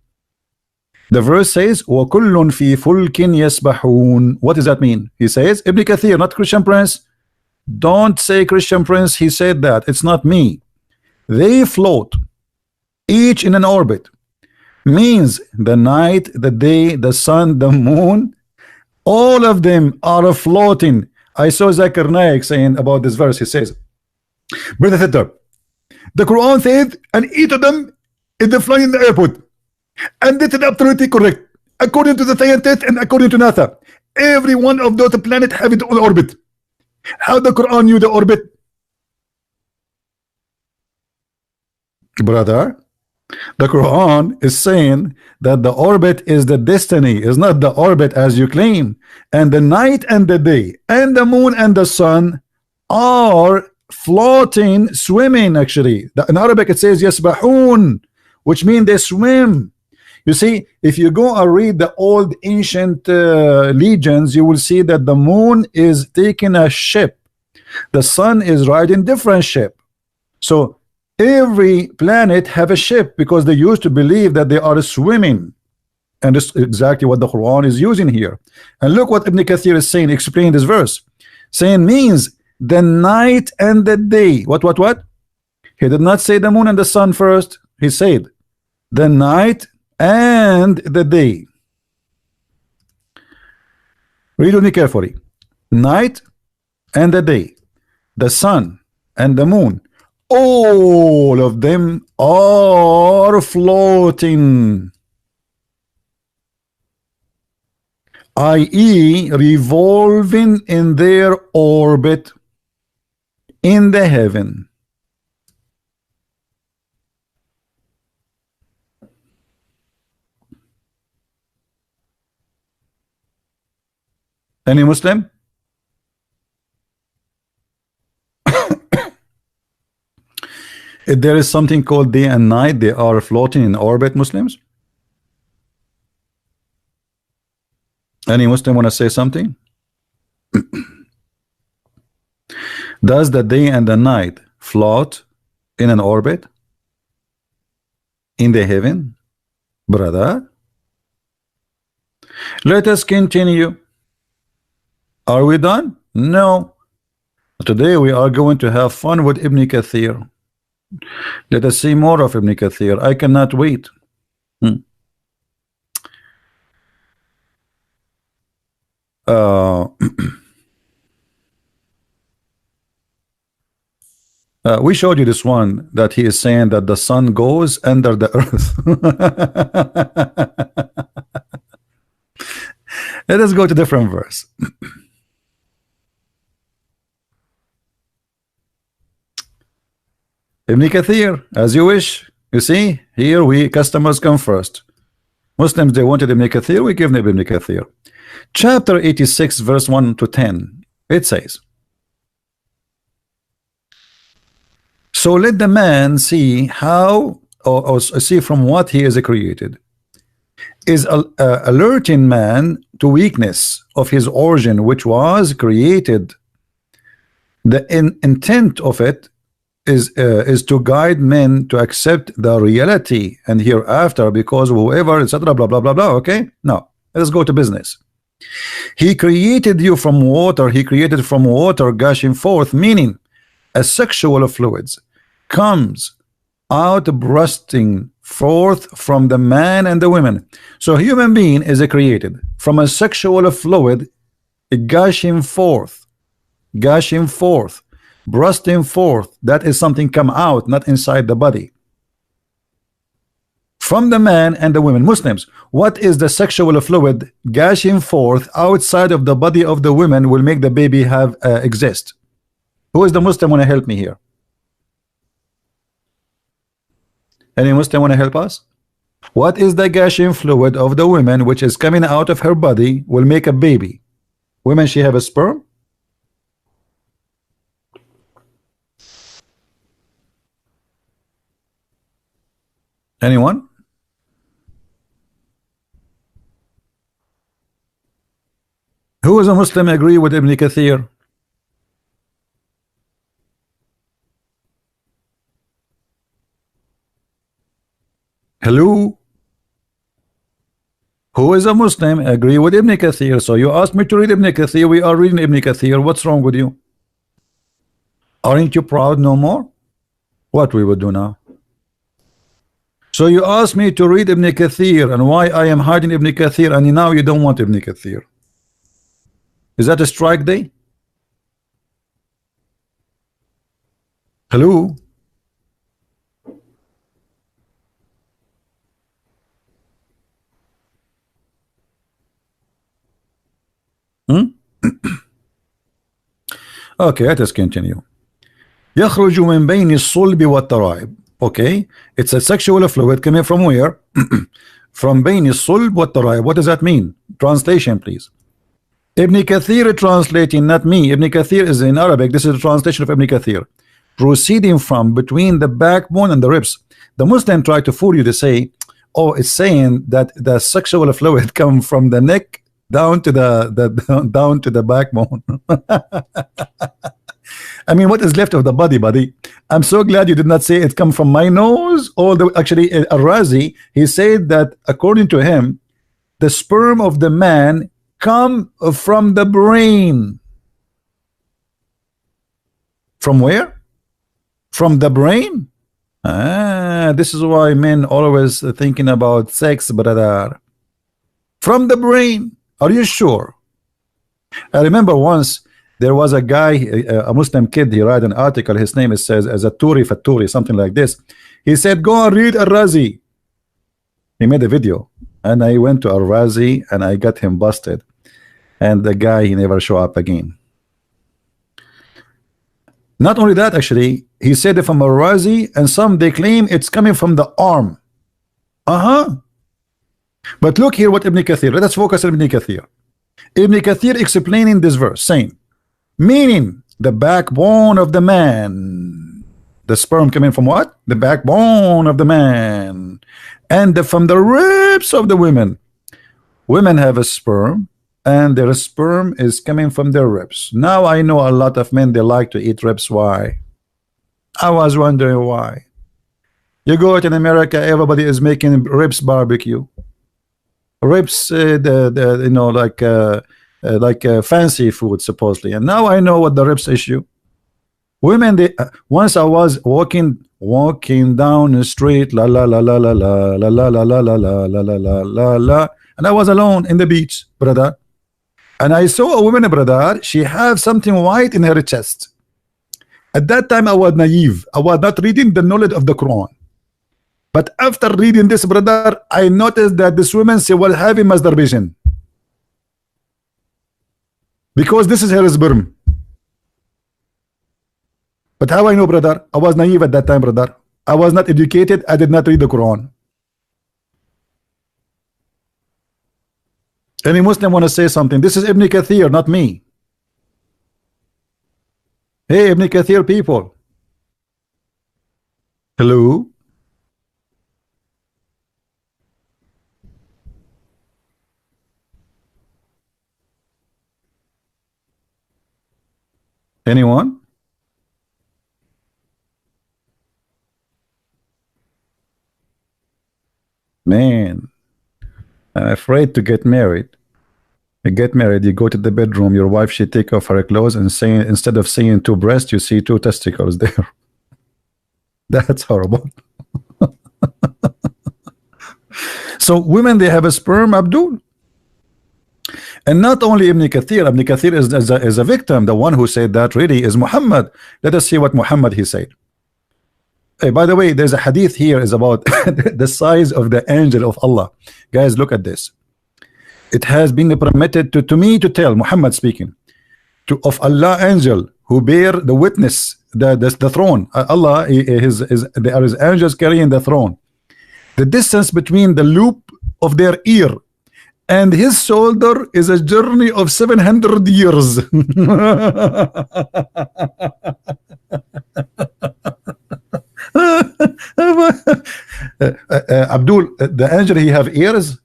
The verse says, وَكُلٌّ فِي فُلْكٍ يَسْبَحُونَ. What does that mean? He says, Ibn Kathir, not Christian Prince. Don't say Christian Prince. He said that. It's not me. They float, each in an orbit. Means the night, the day, the sun, the moon, all of them are floating. I saw Zakir Naik saying about this verse. He says, Brother Thitter, the Quran said, and each of them is flying in the airport. And this is absolutely correct. According to the scientists and according to NASA, every one of those planets have its own orbit. How the Quran knew the orbit? Brother, the Quran is saying that the orbit is the destiny, is not the orbit as you claim. And the night and the day and the moon and the sun are floating, swimming actually. In Arabic it says yasbahun, which means they swim. You see, if you go and read the old ancient legends, you will see that the moon is taking a ship, the sun is riding different ship. So Every planet have a ship because they used to believe that they are swimming. And this is exactly what the Quran is using here. And look what Ibn Kathir is saying, explain this verse. Saying means the night and the day. What? He did not say the moon and the sun first. He said the night and the day. Read with me carefully. Night and the day, the sun and the moon, all of them are floating, i.e. revolving in their orbit in the heaven. Any Muslim? If there is something called day and night, they are floating in orbit, Muslims? Any Muslim want to say something? Does the day and the night float in an orbit in the heaven, brother? Let us continue. Are we done? No. Today we are going to have fun with Ibn Kathir. Let us see more of Ibn Kathir. I cannot wait. We showed you this one that he is saying that the sun goes under the earth. Let us go to different verse. Ibn Kathir, as you wish. You see, here we customers come first. Muslims, they wanted Ibn Kathir, we give them Ibn Kathir. Chapter 86, verse 1 to 10. It says, so let the man see how, or see from what he is created, is alerting man to weakness of his origin, which was created. The intent of it is to guide men to accept the reality and hereafter, because whoever, etc., blah blah blah blah. Okay, now let's go to business. He created you from water. He created from water gushing forth, meaning a sexual fluids comes out bursting forth from the man and the women. So a human being is created from a sexual fluid gushing forth, bursting forth. That is something come out, not inside the body. From the man and the women. Muslims, what is the sexual fluid gushing forth outside of the body of the women will make the baby have exist? Who is the Muslim want to help me here? Any Muslim want to help us? What is the gushing fluid of the women which is coming out of her body will make a baby? Women, she have a sperm? Anyone? Who is a Muslim agree with Ibn Kathir? Hello? Who is a Muslim agree with Ibn Kathir? So you asked me to read Ibn Kathir. We are reading Ibn Kathir. What's wrong with you? Aren't you proud no more? What we would do now? So you asked me to read Ibn Kathir and why I am hiding Ibn Kathir, and now you don't want Ibn Kathir. Is that a strike day? Hello? Okay, let us continue. يخرج من بين الصلب والترائب. Okay, it's a sexual fluid coming from where? From بين الصلب والترائب. What does that mean? Translation, please. Ibn Kathir translating, not me. Ibn Kathir is in Arabic. This is the translation of Ibn Kathir. Proceeding from between the backbone and the ribs. The Muslim try to fool you to say, oh, it's saying that the sexual fluid come from the neck down to the backbone. I mean, what is left of the body, buddy? I'm so glad you did not say it come from my nose. Although actually, Al-Razi, he said that according to him, the sperm of the man come from the brain. From where? From the brain? Ah, this is why men always thinking about sex, brother. From the brain. Are you sure? I remember once there was a guy, a Muslim kid, he wrote an article, his name is says as a Turi Faturi, something like this. He said, go and read Al-Razi. He made a video, and I went to Al-Razi and I got him busted. And the guy, he never show up again. Not only that, actually, he said it from Al-Razi, and some they claim it's coming from the arm. But look here what Ibn Kathir, let us focus on Ibn Kathir. Ibn Kathir explaining this verse, saying, meaning the backbone of the man, the sperm coming from what? The backbone of the man, and from the ribs of the women. Women have a sperm, and their sperm is coming from their ribs. Now I know a lot of men, they like to eat ribs. Why? I was wondering why. You go out in America, everybody is making ribs barbecue. Ribs, you know, like fancy food supposedly. And now I know what the ribs issue. Women, they once I was walking down the street, la la la la la la la la la la la la la la la la, and I was alone in the beach, brother. And I saw a woman, brother, she had something white in her chest. At that time, I was naive. I was not reading the knowledge of the Quran. But after reading this, brother, I noticed that this woman, she was having masturbation. Because this is her sperm. But how I know, brother? I was naive at that time, brother. I was not educated. I did not read the Quran. Any Muslim want to say something? This is Ibn Kathir, not me. Hey, Ibn Kathir people. Hello? Anyone? Man, I'm afraid to get married. You get married, you go to the bedroom, your wife, she take off her clothes and saying, instead of seeing two breasts, you see two testicles there. That's horrible. So women, they have a sperm, Abdul. And not only Ibn Kathir is a victim. The one who said that really is Muhammad. Let us see what Muhammad he said. Hey, by the way, there's a hadith here is about the size of the angel of Allah. Guys, look at this. It has been permitted to me to tell, Muhammad speaking, to of Allah angel who bear the witness, the throne. Allah there is angels carrying the throne. The distance between the loop of their ear and his shoulder is a journey of 700 years. Abdul, the angel, he have ears,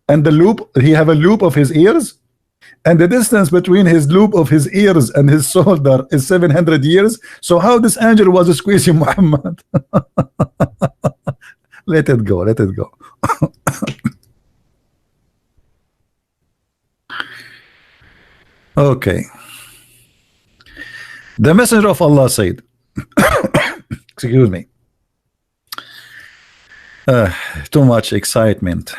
and the loop, he have a loop of his ears, and the distance between his loop of his ears and his shoulder is 700 years. So how this angel was squeezing Muhammad? Let it go, let it go. Okay. The messenger of Allah said, excuse me, too much excitement.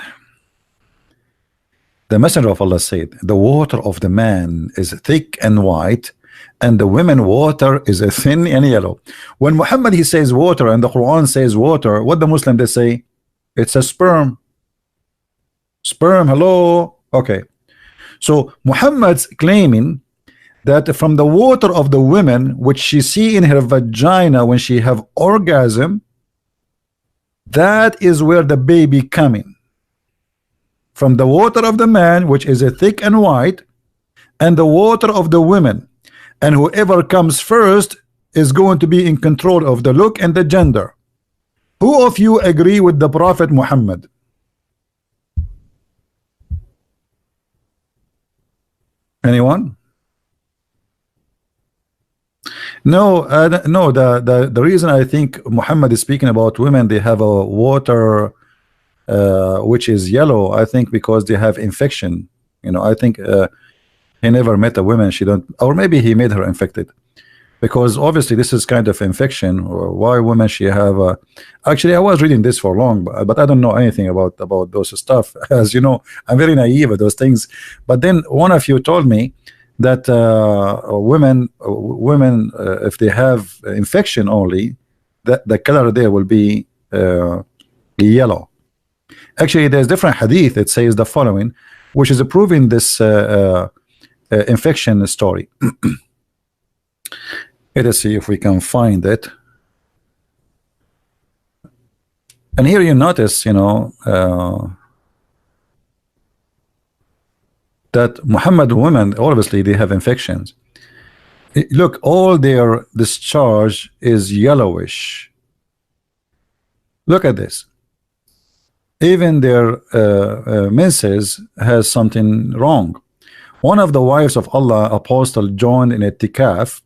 The messenger of Allah said, the water of the man is thick and white, and the women water is thin and yellow. When Muhammad he says water and the Quran says water, what the Muslim they say? It's a sperm. Sperm, hello. Okay. So Muhammad's claiming that from the water of the women which she see in her vagina when she have orgasm, that is where the baby coming. From the water of the man which is a thick and white, and the water of the women, and whoever comes first is going to be in control of the look and the gender. Who of you agree with the Prophet Muhammad? Anyone? No, no. The reason I think Muhammad is speaking about women, they have a water which is yellow. I think because they have infection. You know, I think he never met a woman. She don't, or maybe he made her infected. Because obviously this is kind of infection. Or why women she have actually I was reading this for long, but I don't know anything about those stuff. As you know, I'm very naive at those things. But then one of you told me that women if they have infection only, that the color there will be yellow. Actually there's different hadith that says the following, which is proving this infection story. Let us see if we can find it. And here you notice, you know, that Muhammad women, obviously they have infections. Look, all their discharge is yellowish. Look at this. Even their menses has something wrong. One of the wives of Allah, Apostle, joined in a tikaf.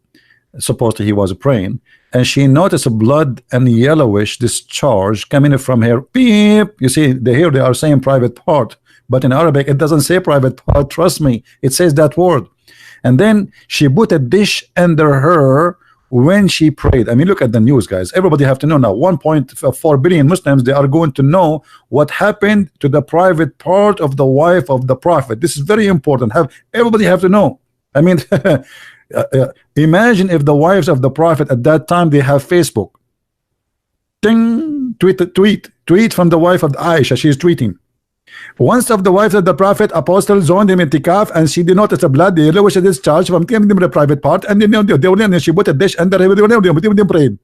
Supposedly he was praying, and she noticed blood and yellowish discharge coming from her beep. You see, here they are saying private part, but in Arabic it doesn't say private part. Trust me, it says that word. And then she put a dish under her when she prayed. I mean, look at the news, guys. Everybody have to know now. 1.4 billion Muslims, they are going to know what happened to the private part of the wife of the Prophet. This is very important. Everybody have to know. I mean. Imagine if the wives of the Prophet at that time they have Facebook. Ding, tweet from the wife of Aisha. She is tweeting. Once of the wives of the Prophet, Apostle, joined him in tikaf, and she did notice the blood, the yellowish discharge from the private part, and then she put a dish under her, prayed.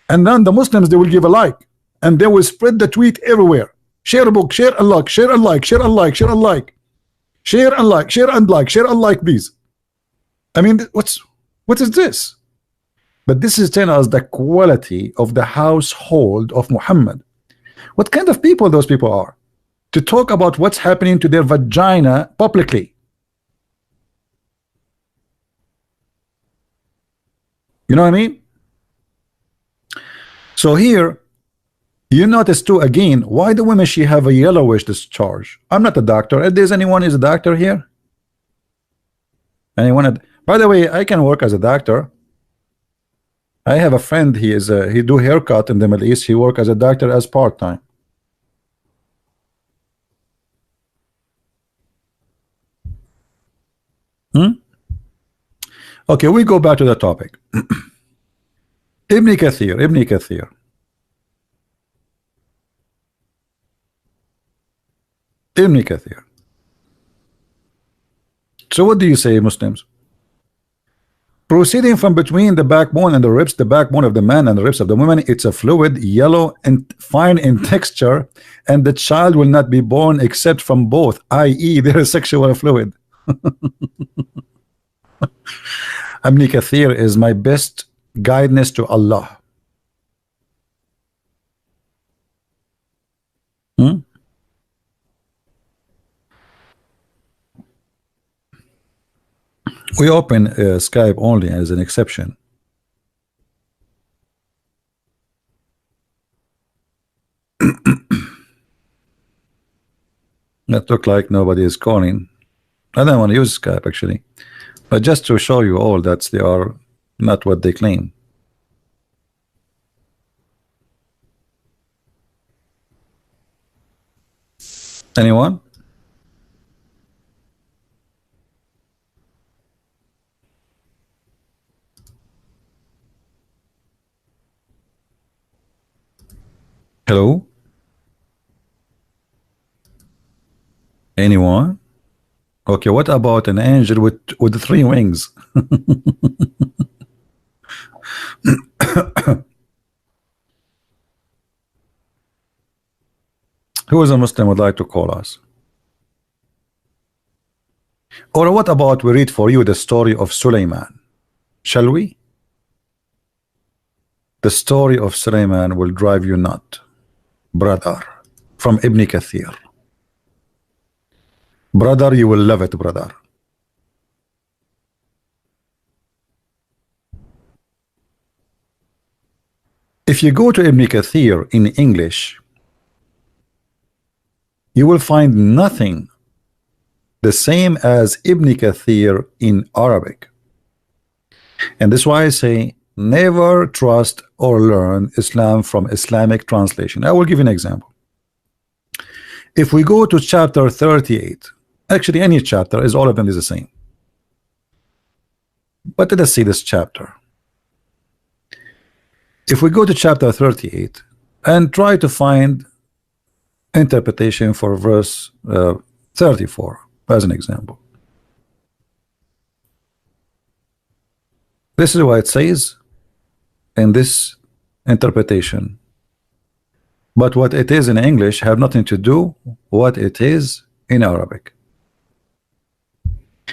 And then the Muslims, they will give a like, and they will spread the tweet everywhere. Share a book, share and like, share and like, share and like, share and like, share and like, share and like, share and like, please. I mean, what is this? But this is telling us the quality of the household of Muhammad. What kind of people those people are to talk about what's happening to their vagina publicly. You know what I mean? So here you notice too again, why the women she have a yellowish discharge. I'm not a doctor. If there's anyone who's a doctor here, anyone? By the way, I can work as a doctor. I have a friend, he do haircut in the Middle East. He work as a doctor as part-time. Okay, we go back to the topic. Ibn Kathir. So what do you say, Muslims? Proceeding from between the backbone and the ribs, the backbone of the man and the ribs of the woman, it's a fluid, yellow and fine in texture, and the child will not be born except from both, i.e. there is sexual fluid. Ibn Kathir is my best guidance to Allah. We open Skype only as an exception. That look like nobody is calling. I don't want to use Skype actually, but just to show you all that they are not what they claim. Anyone? Hello? Anyone? Okay, what about an angel with 3 wings? Who is a Muslim would like to call us? Or what about we read for you the story of Sulaiman? Shall we? The story of Sulaiman will drive you nut, brother, from Ibn Kathir. Brother, you will love it, brother. If you go to Ibn Kathir in English, you will find nothing the same as Ibn Kathir in Arabic. And that's why I say never trust or learn Islam from Islamic translation. I will give you an example. If we go to chapter 38, actually any chapter, is all of them is the same. But let us see this chapter. If we go to chapter 38 and try to find interpretation for verse 34 as an example, this is what it says in this interpretation, but what it is in English have nothing to do what it is in Arabic.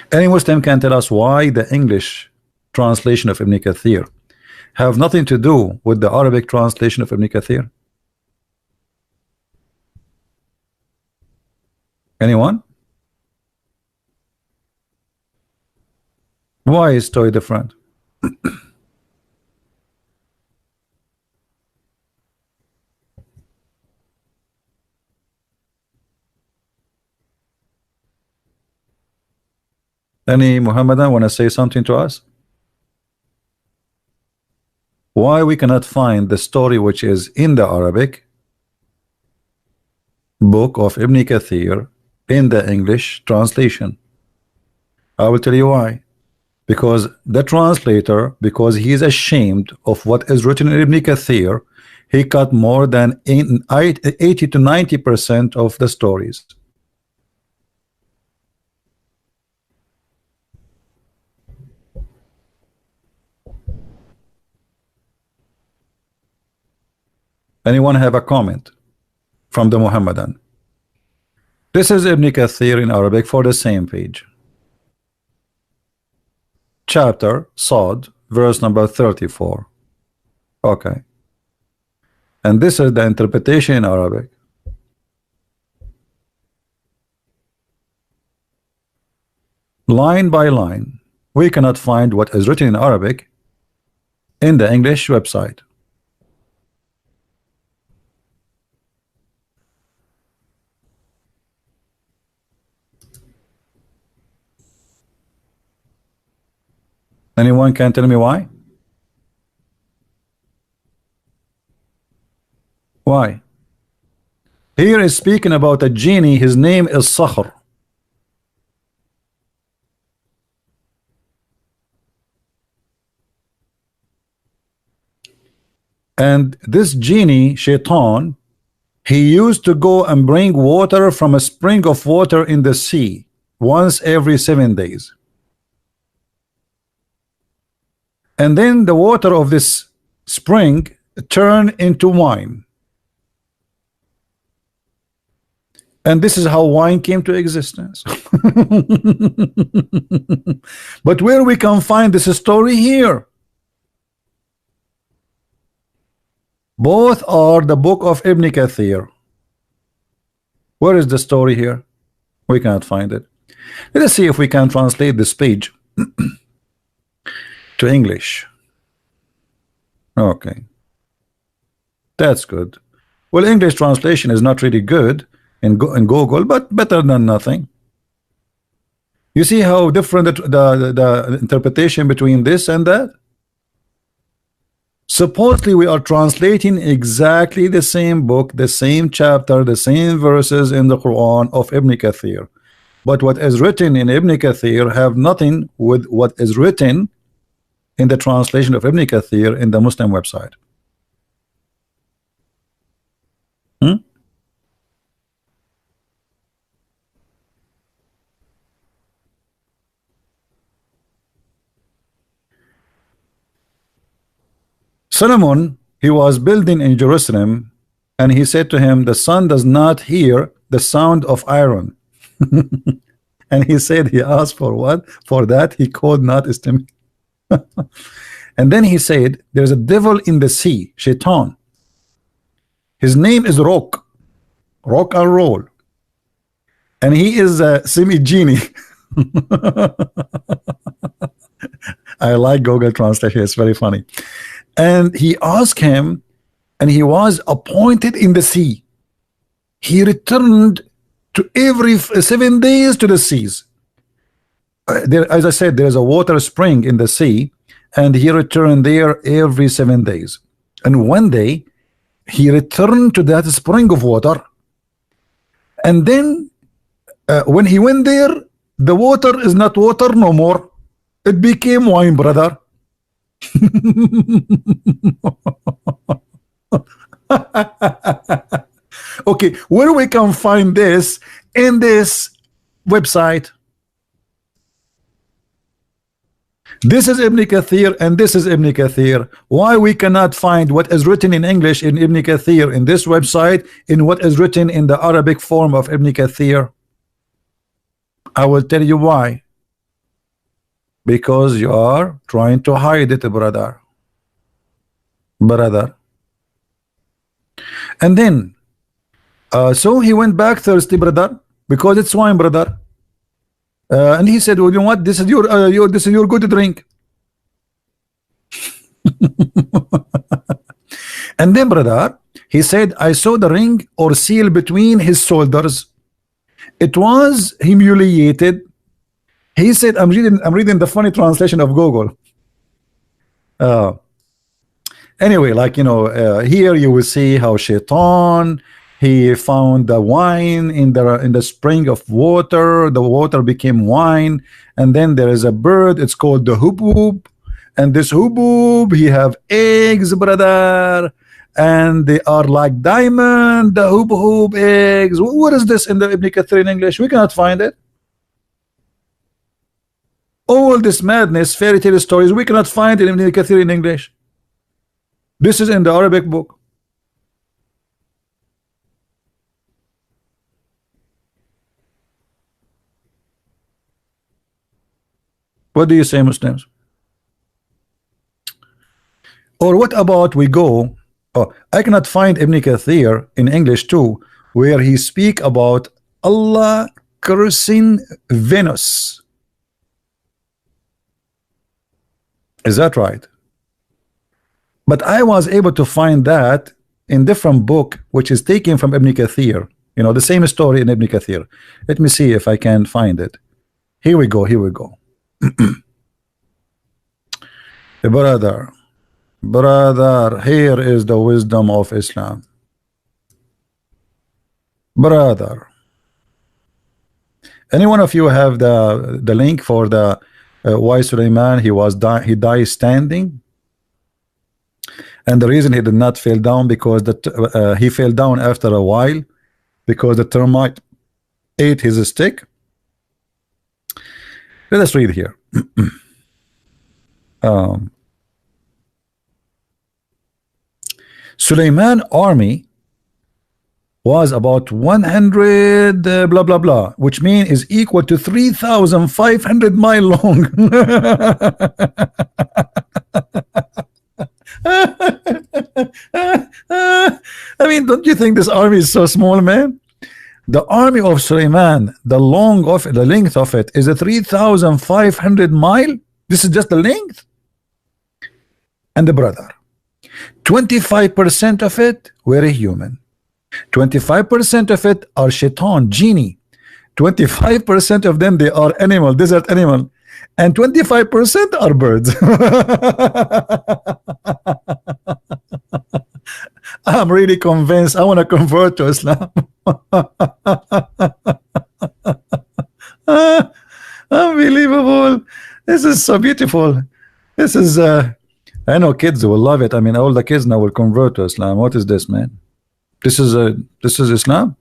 Any Muslim can tell us why the English translation of Ibn Kathir have nothing to do with the Arabic translation of Ibn Kathir? Anyone? Why is story different? Any Muhammadan want to say something to us? Why we cannot find the story which is in the Arabic book of Ibn Kathir in the English translation? I will tell you why. Because the translator, because he is ashamed of what is written in Ibn Kathir, he cut more than 80 to 90% of the stories. Anyone have a comment from the Muhammadan? This is Ibn Kathir in Arabic for the same page. Chapter Sad, verse number 34. Okay. And this is the interpretation in Arabic. Line by line, we cannot find what is written in Arabic in the English website. Anyone can tell me why? Why? Here is speaking about a genie, his name is Sakhr. And this genie, Shaitan, he used to go and bring water from a spring of water in the sea once every 7 days. And then the water of this spring turned into wine. And this is how wine came to existence. But where we can find this story here? Both are the book of Ibn Kathir. Where is the story here? We cannot find it. Let us see if we can translate this page to English. Okay, that's good. Well, English translation is not really good in Google, but better than nothing. You see how different the interpretation between this and that? Supposedly we are translating exactly the same book, the same chapter, the same verses in the Qur'an of Ibn Kathir, but what is written in Ibn Kathir have nothing with what is written in the translation of Ibn Kathir in the Muslim website. Solomon, he was building in Jerusalem, and he said to him, the sun does not hear the sound of iron. And he said, he asked for what? For that he could not estimate. And then he said, there's a devil in the sea, Shaitan. His name is rock and roll, and he is a semi-genie. I like Google translation, it's very funny. And he asked him and he was appointed in the sea. He returned to every 7 days to the seas. There, as I said, there's a water spring in the sea, and he returned there every 7 days. And one day he returned to that spring of water, and then when he went there, the water is not water no more. It became wine, brother. Okay, where we can find this in this website? This is Ibn Kathir and this is Ibn Kathir. Why we cannot find what is written in English in Ibn Kathir in this website in what is written in the Arabic form of Ibn Kathir? I will tell you why. Because you are trying to hide it, brother. And then so he went back thirsty, brother, because it's wine, brother. And he said, well, you know what, this is your good drink. And then, brother, he said, I saw the ring or seal between his shoulders. It was humiliated. He said, I'm reading the funny translation of Google. Anyway, like, you know, here you will see how Shaitan, he found the wine in the spring of water. The water became wine, and then there is a bird. It's called the hubub, and this hubub, he have eggs, brother, and they are like diamond. The hubub eggs. What is this in the Ibn Kathir in English? We cannot find it. All this madness, fairy tale stories, we cannot find it in Ibn Kathir in English. This is in the Arabic book. What do you say, Muslims? Or what about we go, oh, I cannot find Ibn Kathir in English too, where he speak about Allah cursing Venus. Is that right? But I was able to find that in different book which is taken from Ibn Kathir. You know, the same story in Ibn Kathir. Let me see if I can find it. Here we go. Brother, here is the wisdom of Islam. Brother, any one of you have the link for the why Sulaiman he died standing, and the reason he did not fall down because he fell down after a while because the termite ate his stick. Let us read here. Sulaiman army was about 100 blah blah blah, which means is equal to 3,500 miles long. I mean, don't you think this army is so small, man? The army of Sulaiman, the length of it is a 3,500 mile. This is just the length. And the brother, 25% of it were a human, 25% of it are shaitan, genie, 25% of them they are animal, desert animal, and 25% are birds. I'm really convinced I want to convert to Islam. Unbelievable. This is so beautiful. This is I know kids will love it. I mean, all the kids now will convert to Islam. What is this, man? This is Islam?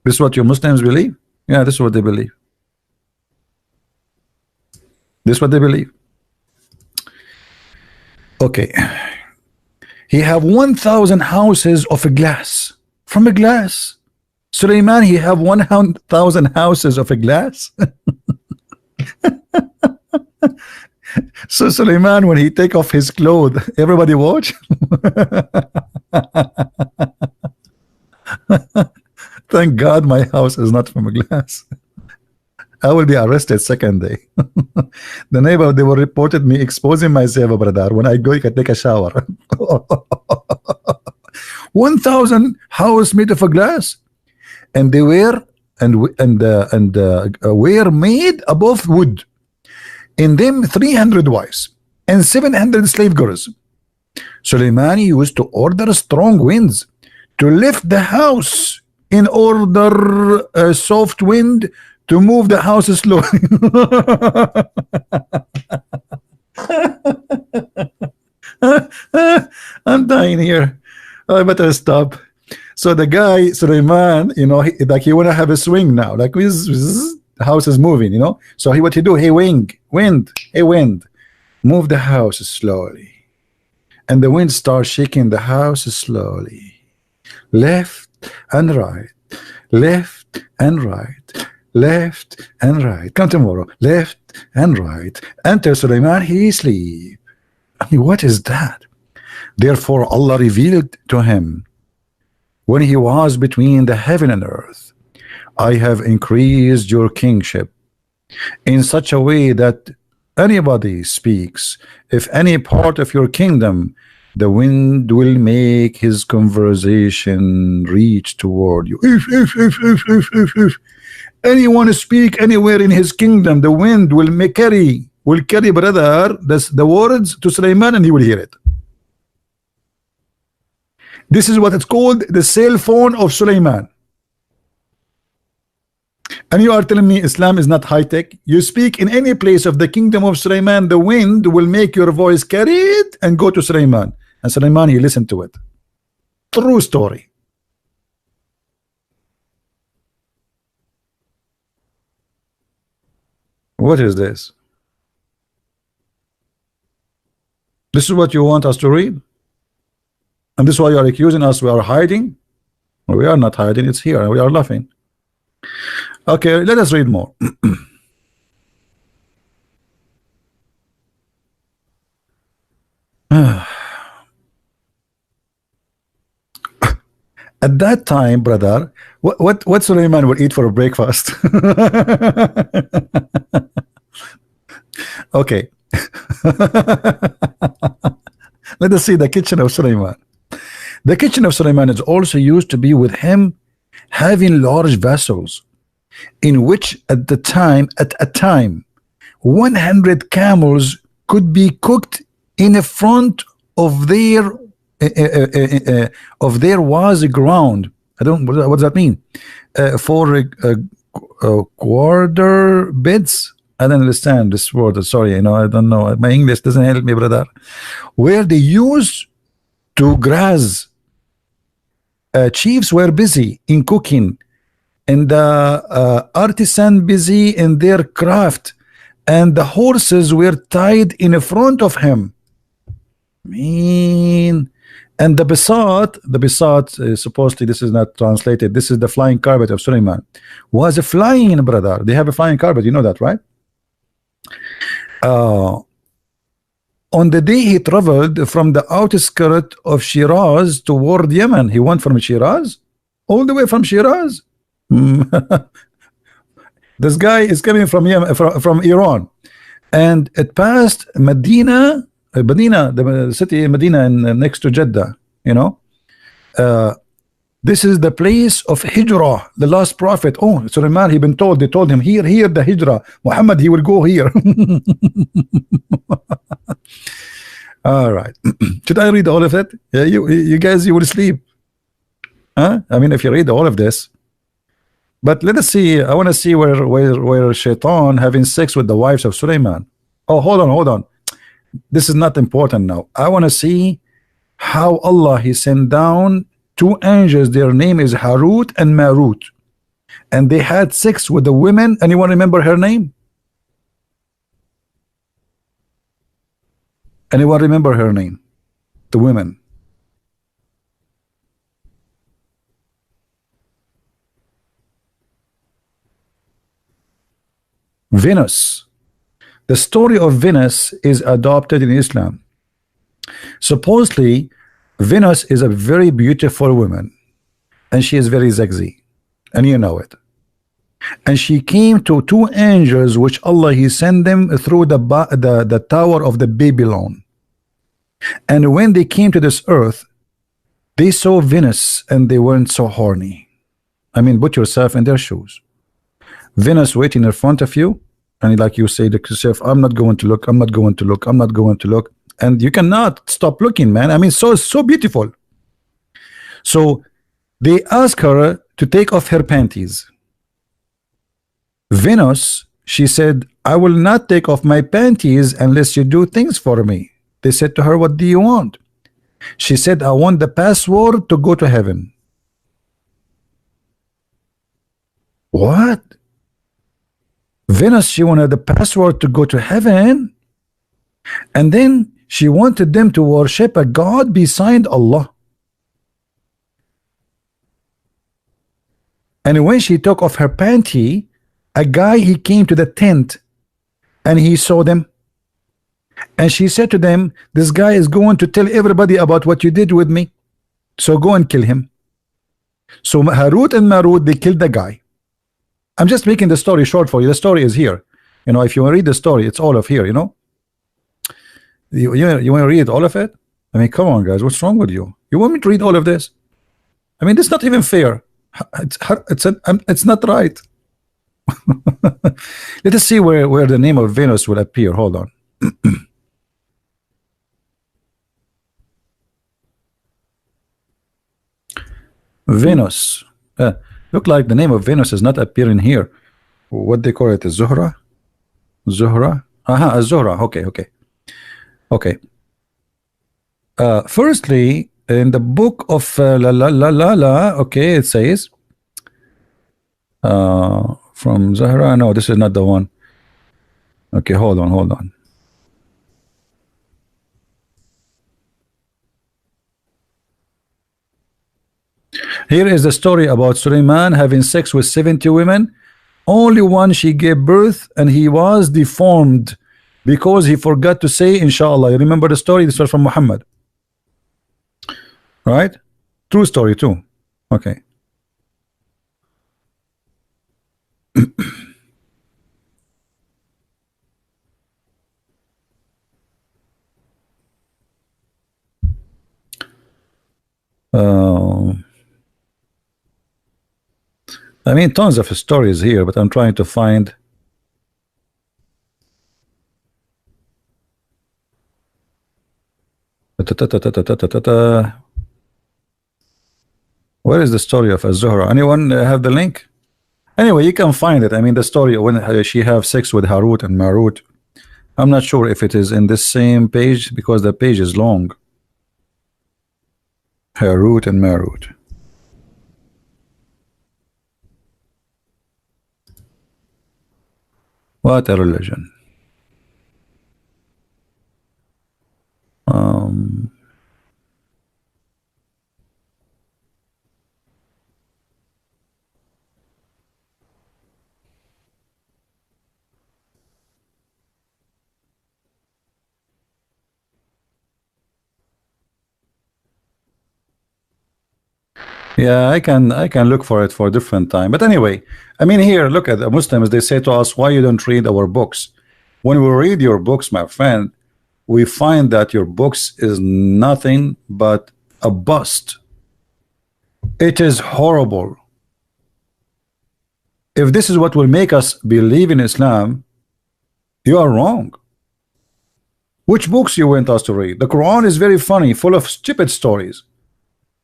This is what your Muslims believe? Yeah, this is what they believe. This is what they believe. Okay. He have 1,000 houses of a glass. From a glass. Sulaiman, he have 1,000 houses of a glass. So Sulaiman, when he take off his clothes, everybody watch. Thank God my house is not from a glass. I will be arrested second day. The neighbor, they will reported me exposing myself, brother, when I go take a shower. 1,000 house made of a glass, and they were were made above wood. In them 300 wives and 700 slave girls. Suleiman used to order strong winds to lift the house, in order a soft wind to move the house slowly. I'm dying here. I better stop. So the guy Suleiman, you know, he wanna have a swing now, like the house is moving, you know. So what he do? Hey, wind, move the house slowly, and the wind starts shaking the house slowly, left and right, left and right, left and right. Come tomorrow, left and right. Enter Suleiman, he sleep. I mean, what is that? Therefore Allah revealed to him when he was between the heaven and earth, I have increased your kingship in such a way that anybody speaks, if any part of your kingdom, the wind will make his conversation reach toward you. If anyone speak anywhere in his kingdom, the wind will carry brother the words to Suleiman, and he will hear it. This is what it's called, the cell phone of Suleiman. And you are telling me Islam is not high-tech? You speak in any place of the kingdom of Suleiman, the wind will make your voice carried and go to Suleiman. And Suleiman, he listened to it. True story. What is this? This is what you want us to read? And this is why you are accusing us we are hiding? Well, we are not hiding, it's here, and we are laughing. Okay, let us read more. At that time, brother, what Suleiman would eat for a breakfast? Okay. Let us see the kitchen of Suleiman. The kitchen of Suleiman is also used to be with him, having large vessels, in which at a time 100 camels could be cooked in the front of their was a ground. I don't, what does that mean? For quarter beds. I don't understand this word. Sorry, you know, I don't know. My English doesn't help me, brother. Where they used to graze. Chiefs were busy in cooking, and the artisan busy in their craft, and the horses were tied in front of him. And the bisat, supposedly this is not translated, this is the flying carpet of Suleiman, was flying, brother. They have a flying carpet, you know that, right? On the day he traveled from the outskirts of Shiraz toward Yemen. He went from Shiraz, all the way from Shiraz. This guy is coming from Yemen, from Iran, and it passed Medina, the city Medina, next to Jeddah. You know, this is the place of Hijrah, the last prophet. Oh, Suleiman, he been told. They told him here the Hijrah. Muhammad, he will go here. All right. Should I read all of it? Yeah, you guys, you will sleep. Huh? I mean, if you read all of this. But let us see. I want to see where Shaitan having sex with the wives of Suleiman. Oh, hold on. This is not important now. I want to see how Allah he sent down two angels. Their name is Harut and Marut, and they had sex with the women. Anyone remember her name? Anyone remember her name? The women. Venus. The story of Venus is adopted in Islam. Supposedly, Venus is a very beautiful woman, and she is very sexy, and you know it. And she came to two angels, which Allah he sent them through the tower of the Babylon. And when they came to this earth, They saw Venus and they weren't so horny. I mean, put yourself in their shoes. Venus waiting in front of you, and like you say to yourself, I'm not going to look, I'm not going to look, I'm not going to look, and you cannot stop looking, man. I mean, so beautiful. So they ask her to take off her panties. Venus, she said, I will not take off my panties unless you do things for me. They said to her, what do you want? She said, I want the password to go to heaven. What? Venus, she wanted the password to go to heaven, and then she wanted them to worship a god beside Allah. And when she took off her panty, a guy, he came to the tent and he saw them, and she said to them, this guy is going to tell everybody about what you did with me, so go and kill him. So Harut and Marut, they killed the guy. I'm just making the story short for you. The story is here. You know, if you want to read the story, it's all of here, you know. You want to read all of it? I mean, come on, guys. What's wrong with you? You want me to read all of this? I mean, it's not even fair. It's not right. Let us see where the name of Venus will appear. Hold on. Venus. Look like the name of Venus is not appearing here. What they call it? Zuhra? Zuhra? Aha, Zuhra. Okay. Firstly, in the book of okay, it says from Zahra. No, this is not the one. Okay, hold on. Here is the story about Suleiman having sex with 70 women. Only one she gave birth, and he was deformed because he forgot to say inshallah. You remember the story? This was from Muhammad, right? True story too. Okay. I mean, tons of stories here, but I'm trying to find. Where is the story of Az-Zuhra? Anyone have the link? Anyway, you can find it. I mean, the story when she have sex with Harut and Marut. I'm not sure if it is in this same page because the page is long. Harut and Marut. What a religion. Yeah, I can look for it for a different time. But anyway, I mean, here, look at the Muslims. They say to us, why you don't read our books? When we read your books, my friend, we find that your books is nothing but a bust. It is horrible. If this is what will make us believe in Islam, you are wrong. Which books you want us to read? The Quran is very funny, full of stupid stories.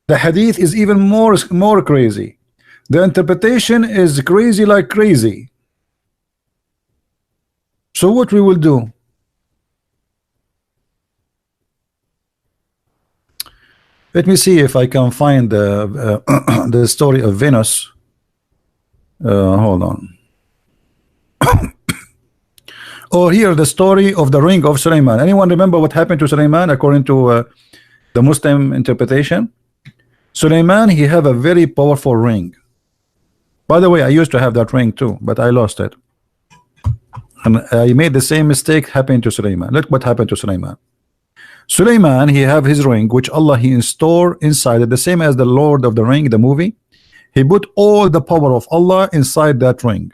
The Hadith is even more crazy. The interpretation is crazy like crazy. So what we will do? Let me see if I can find the story of Venus. Hold on. Or here the story of the ring of Suleiman. Anyone remember what happened to Suleiman according to the Muslim interpretation? Suleiman, he have a very powerful ring. By the way, I used to have that ring too, but I lost it. And I made the same mistake happened to Suleiman. Look what happened to Suleiman. Suleiman, he have his ring, which Allah he installed inside it, the same as the Lord of the Ring, the movie. He put all the power of Allah inside that ring.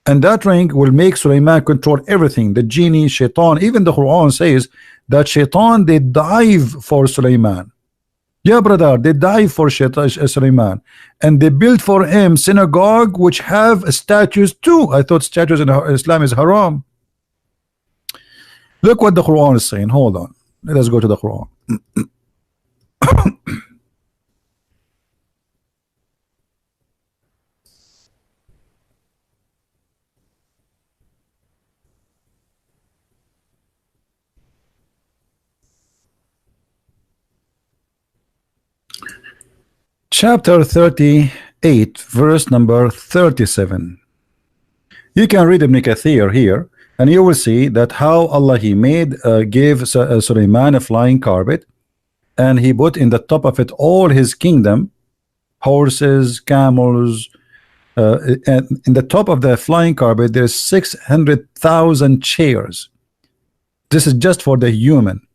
And that ring will make Suleiman control everything. The genie, shaitan, even the Quran says that shaitan, they dive for Suleiman. Yeah, brother, they died for Sulaiman, and they built for him synagogue which have statues too. I thought statues in Islam is haram. Look what the Quran is saying. Hold on, let us go to the Quran. Chapter 38, verse number 37. You can read Ibn Kathir here, and you will see that how Allah He made gave Sulaiman a flying carpet, and He put in the top of it all His kingdom, horses, camels, and in the top of the flying carpet there's 600,000 chairs. This is just for the human,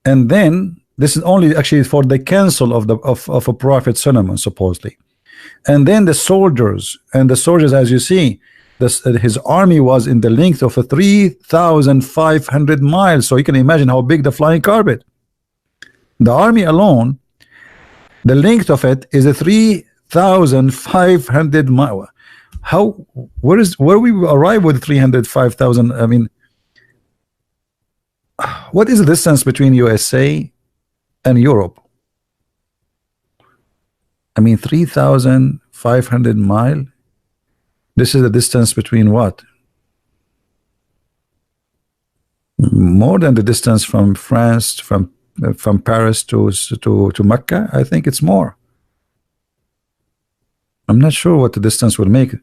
and then this is only actually for the council of a prophet Solomon supposedly. And then the soldiers, as you see, his army was in the length of 3,500 miles. So you can imagine how big the flying carpet. The army alone, the length of it is 3,500 miles. Where we arrive with 305,000? I mean, what is the distance between USA and Europe? I mean, 3,500 miles. This is the distance between what? More than the distance from France, from Paris to Mecca. I think it's more. I'm not sure what the distance will make,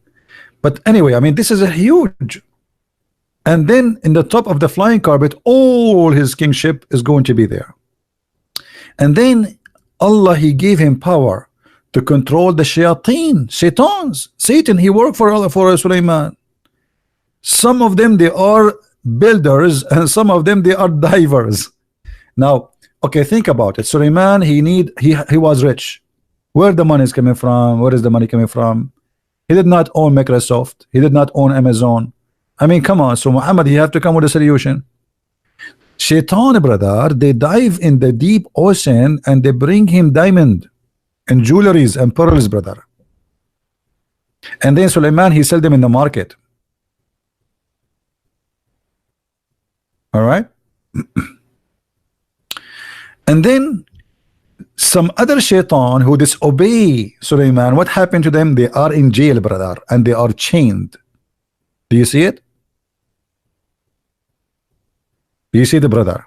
but anyway, I mean, this is a huge. And then in the top of the flying carpet, all his kingship is going to be there. And then Allah He gave him power to control the shaitans. Satan, he worked for Sulaiman. Some of them they are builders, and some of them they are divers. Now, okay, think about it. Sulaiman, he was rich. Where the money is coming from? Where is the money coming from? He did not own Microsoft. He did not own Amazon. I mean, come on. So Muhammad, he have to come with a solution. Shaitan, brother, they dive in the deep ocean and they bring him diamond and jewelries and pearls, brother. And then Sulaiman, he sell them in the market. All right. And then some other shaitan who disobey Sulaiman, what happened to them? They are in jail, brother, and they are chained. Do you see it? Do you see the brother?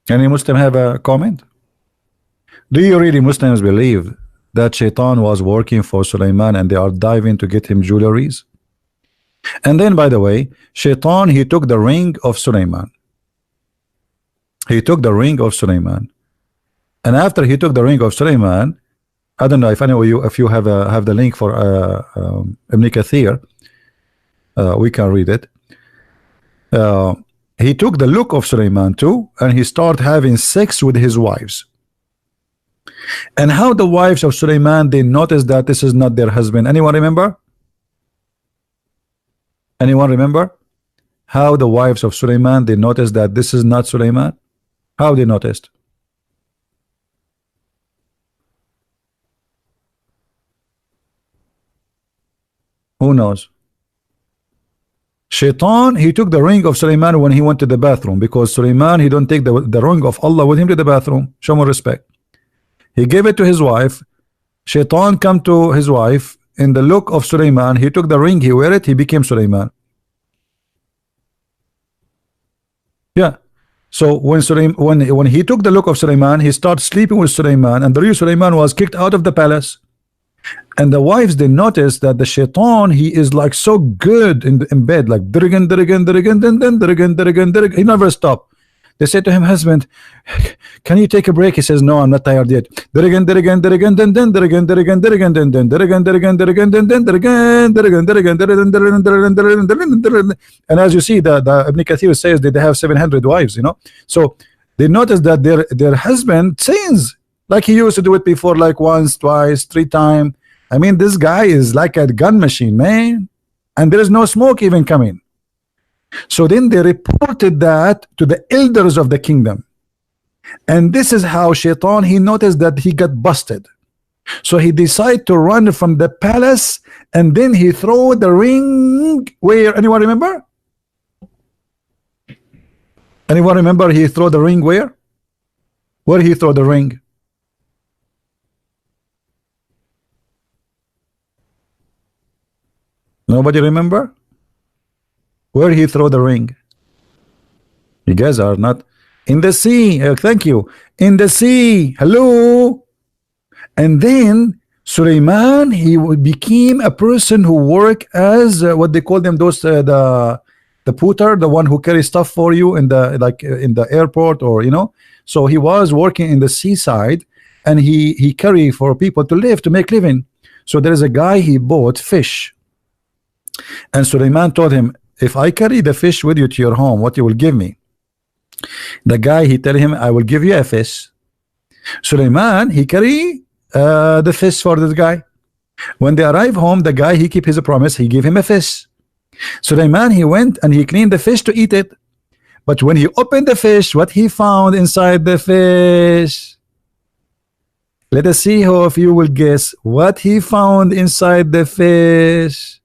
Any Muslim have a comment? Do you really Muslims believe that Shaitan was working for Sulaiman and they are diving to get him jewelries? And then, by the way, Shaitan, he took the ring of Sulaiman. He took the ring of Sulaiman. And after he took the ring of Sulaiman, I don't know if any of you, if you have the link for Ibn Kathir, we can read it. He took the look of Sulaiman too, and he started having sex with his wives. And how the wives of Sulaiman, they noticed that this is not their husband. Anyone remember? Anyone remember? How the wives of Sulaiman, they noticed that this is not Sulaiman? How they noticed? Who knows? Shaitan, he took the ring of Sulaiman when he went to the bathroom, because Sulaiman, he don't take the ring of Allah with him to the bathroom. Show more respect. He gave it to his wife. Shaitan come to his wife in the look of Sulaiman. He took the ring, he wear it, he became Sulaiman. Yeah. So when he took the look of Sulaiman, he started sleeping with Sulaiman, and the real Sulaiman was kicked out of the palace. And the wives, they noticed that the Shaitan, he is like so good in bed, like he never stopped. They said to him, husband, can you take a break? He says, no, I'm not tired yet. And as you see, the Ibn Kathir says that they have 700 wives, you know. So they noticed that their husband sins like he used to do it before, like once, twice, 3 times. I mean, this guy is like a gun machine, man, and there is no smoke even coming. So then they reported that to the elders of the kingdom, and this is how Shaitan, he noticed that he got busted. So he decided to run from the palace, and then he threw the ring. Where, anyone remember? Anyone remember he threw the ring where? Where he threw the ring? Nobody remember? Where he threw the ring? You guys are not in the sea. Thank you. In the sea. Hello. And then Suleiman, he became a person who worked as what they call them, those the putter, the one who carries stuff for you in the in the airport, or you know. So he was working in the seaside, and he carry for people to live, to make living. So there is a guy, he bought fish, and Suleiman told him, if I carry the fish with you to your home, what you will give me? The guy, he tell him, I will give you a fish. Suleiman, he carry the fish for this guy. When they arrive home, the guy, he keep his promise, he give him a fish. Suleiman, he went and he cleaned the fish to eat it. But when he opened the fish, what he found inside the fish? Let us see how if you will guess what he found inside the fish.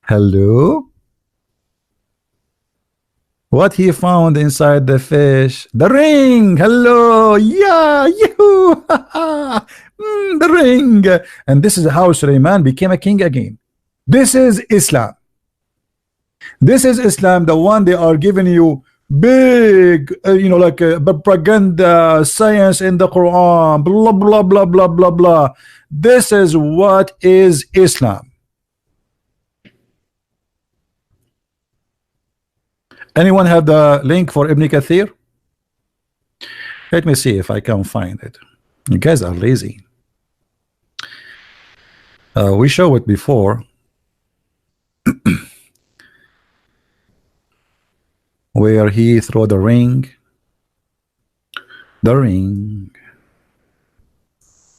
Hello? What he found inside the fish? The ring. Hello. Yeah. You. The ring. And this is how Suleiman became a king again. This is Islam. This is Islam, the one they are giving you big, you know, like propaganda, science in the Quran, blah, blah, blah, blah, blah, blah. This is what is Islam. Anyone have the link for Ibn Kathir? Let me see if I can find it. You guys are lazy. We showed it before. Where he threw the ring. The ring.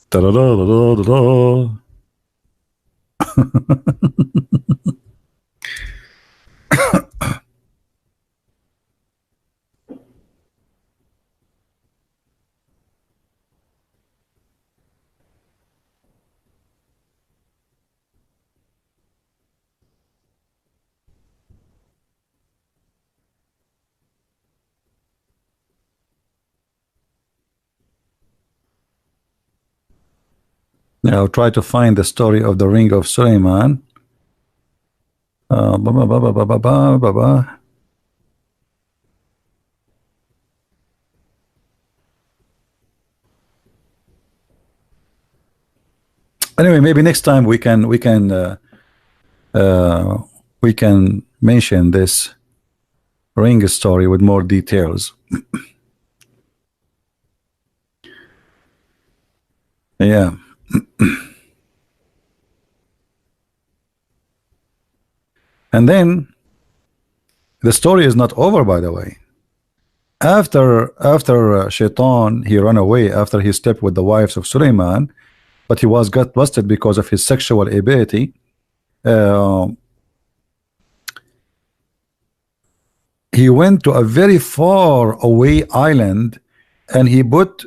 Da-da-da-da-da-da. Now try to find the story of the ring of Suleiman. Ba, ba, ba, ba, ba, ba, ba, ba, ba. Anyway, maybe next time we can mention this ring story with more details. Yeah. And then the story is not over, by the way. After Shaitan, he ran away after he slept with the wives of Suleiman, but he got busted because of his sexual ability. He went to a very far away island, and he put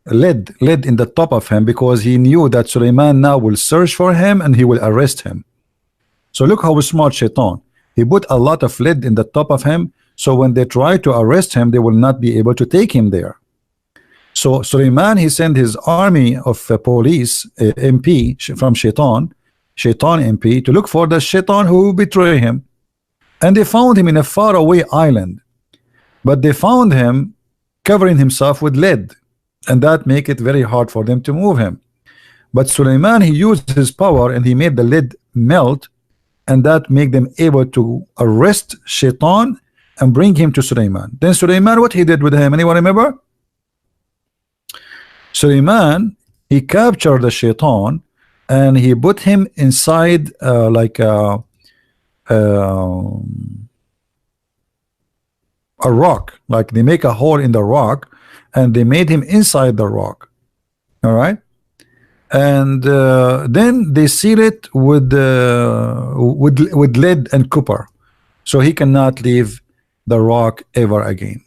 lead in the top of him, because he knew that Suleiman now will search for him and he will arrest him. So look how smart Shaitan. He put a lot of lead in the top of him, so when they try to arrest him, they will not be able to take him there. So Suleiman, he sent his army of police, MP from Shaitan MP, to look for the Shaitan who betrayed him. And they found him in a faraway island, but they found him covering himself with lead, and that make it very hard for them to move him. But Suleiman, he used his power and he made the lead melt, and that make them able to arrest Shaitan and bring him to Suleiman. Then Suleiman, what he did with him, anyone remember? Suleiman, he captured the Shaitan and he put him inside a rock. Like they make a hole in the rock, and they made him inside the rock. All right, and then they seal it with lead and copper, so he cannot leave the rock ever again.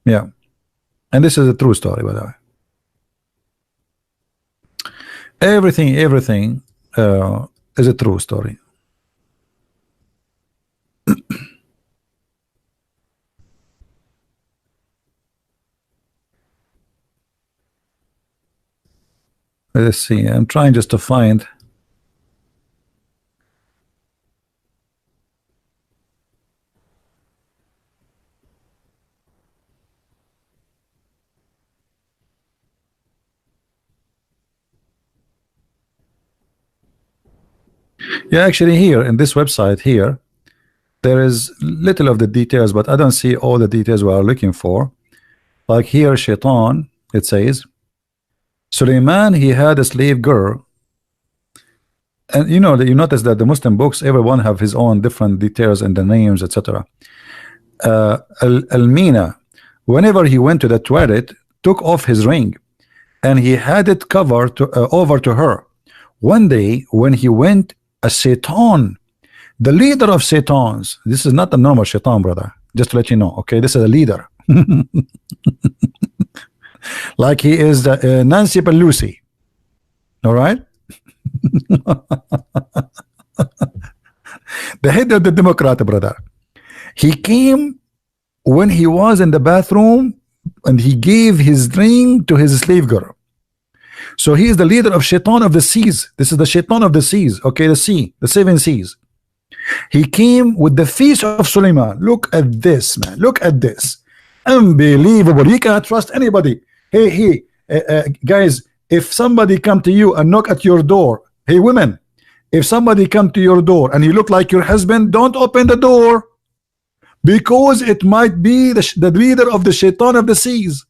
Yeah, and this is a true story, by the way. Everything is a true story. Let's see. I'm trying just to find. Yeah, actually here in this website here, there is little of the details, but I don't see all the details we are looking for. Like here, Shaitan, it says, Suleiman, he had a slave girl. And you know, you notice that the Muslim books, everyone have his own different details and the names, etc. Al-Mina, whenever he went to the toilet, took off his ring and he had it covered over to her. One day when he went, a Satan, the leader of Satans, this is not a normal Shaitan, brother, just to let you know, okay, this is a leader. Like he is the Nancy Pelosi. All right. The head of the Democrat, brother, he came when he was in the bathroom and he gave his ring to his slave girl. So he is the leader of Shaitan of the seas. This is the Shaitan of the seas, okay, the sea, the seven seas. He came with the feast of Suleiman. Look at this, man, look at this, unbelievable. You cannot trust anybody. Hey, guys, if somebody come to you and knock at your door, hey women, if somebody come to your door and he look like your husband, don't open the door, because it might be the leader of the Shaitan of the seas.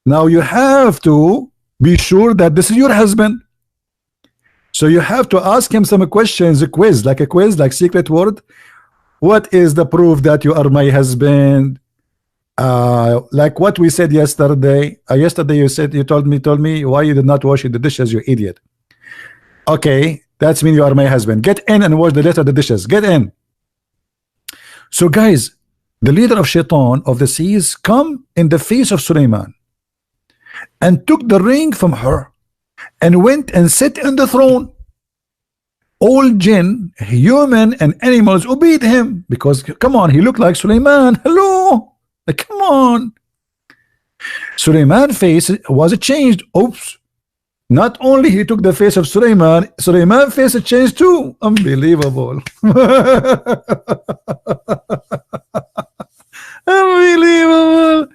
Now you have to be sure that this is your husband, so you have to ask him some questions, a quiz, like secret word. What is the proof that you are my husband? Like what we said yesterday. Yesterday you told me why you did not wash the dishes, you idiot. Okay, that's mean you are my husband. Get in and wash the rest of the dishes. Get in. So guys, the leader of Shaitan of the seas come in the face of Suleiman and took the ring from her and went and sat on the throne. All jinn, human and animals obeyed him, because come on, he looked like Suleiman. Hello, come on. Suleiman's face was changed. Oops. Not only he took the face of Suleiman, Suleiman's face changed too. Unbelievable. Unbelievable.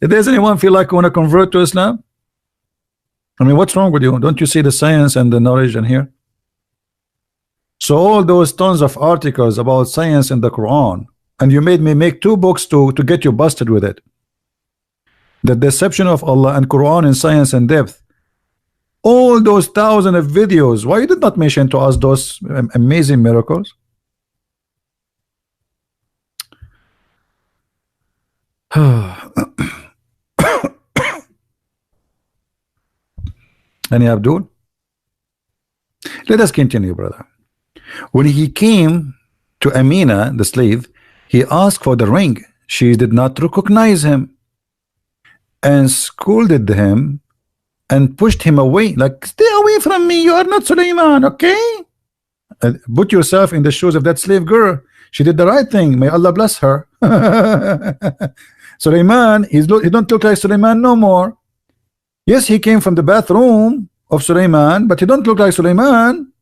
Does anyone feel like want to convert to Islam? I mean, what's wrong with you? Don't you see the science and the knowledge in here? So all those tons of articles about science in the Quran, and you made me make 2 books to get you busted with it. The deception of Allah and Quran in science and depth. All those thousands of videos, why you did not mention to us those amazing miracles? Any Abdul? Let us continue, brother. When he came to Amina, the slave, he asked for the ring. She did not recognize him and scolded him and pushed him away, like, stay away from me, you are not Suleiman, okay? Put yourself in the shoes of that slave girl. She did the right thing. May Allah bless her. Suleiman, he don't look like Suleiman no more. Yes, he came from the bathroom of Suleiman, but he don't look like Suleiman.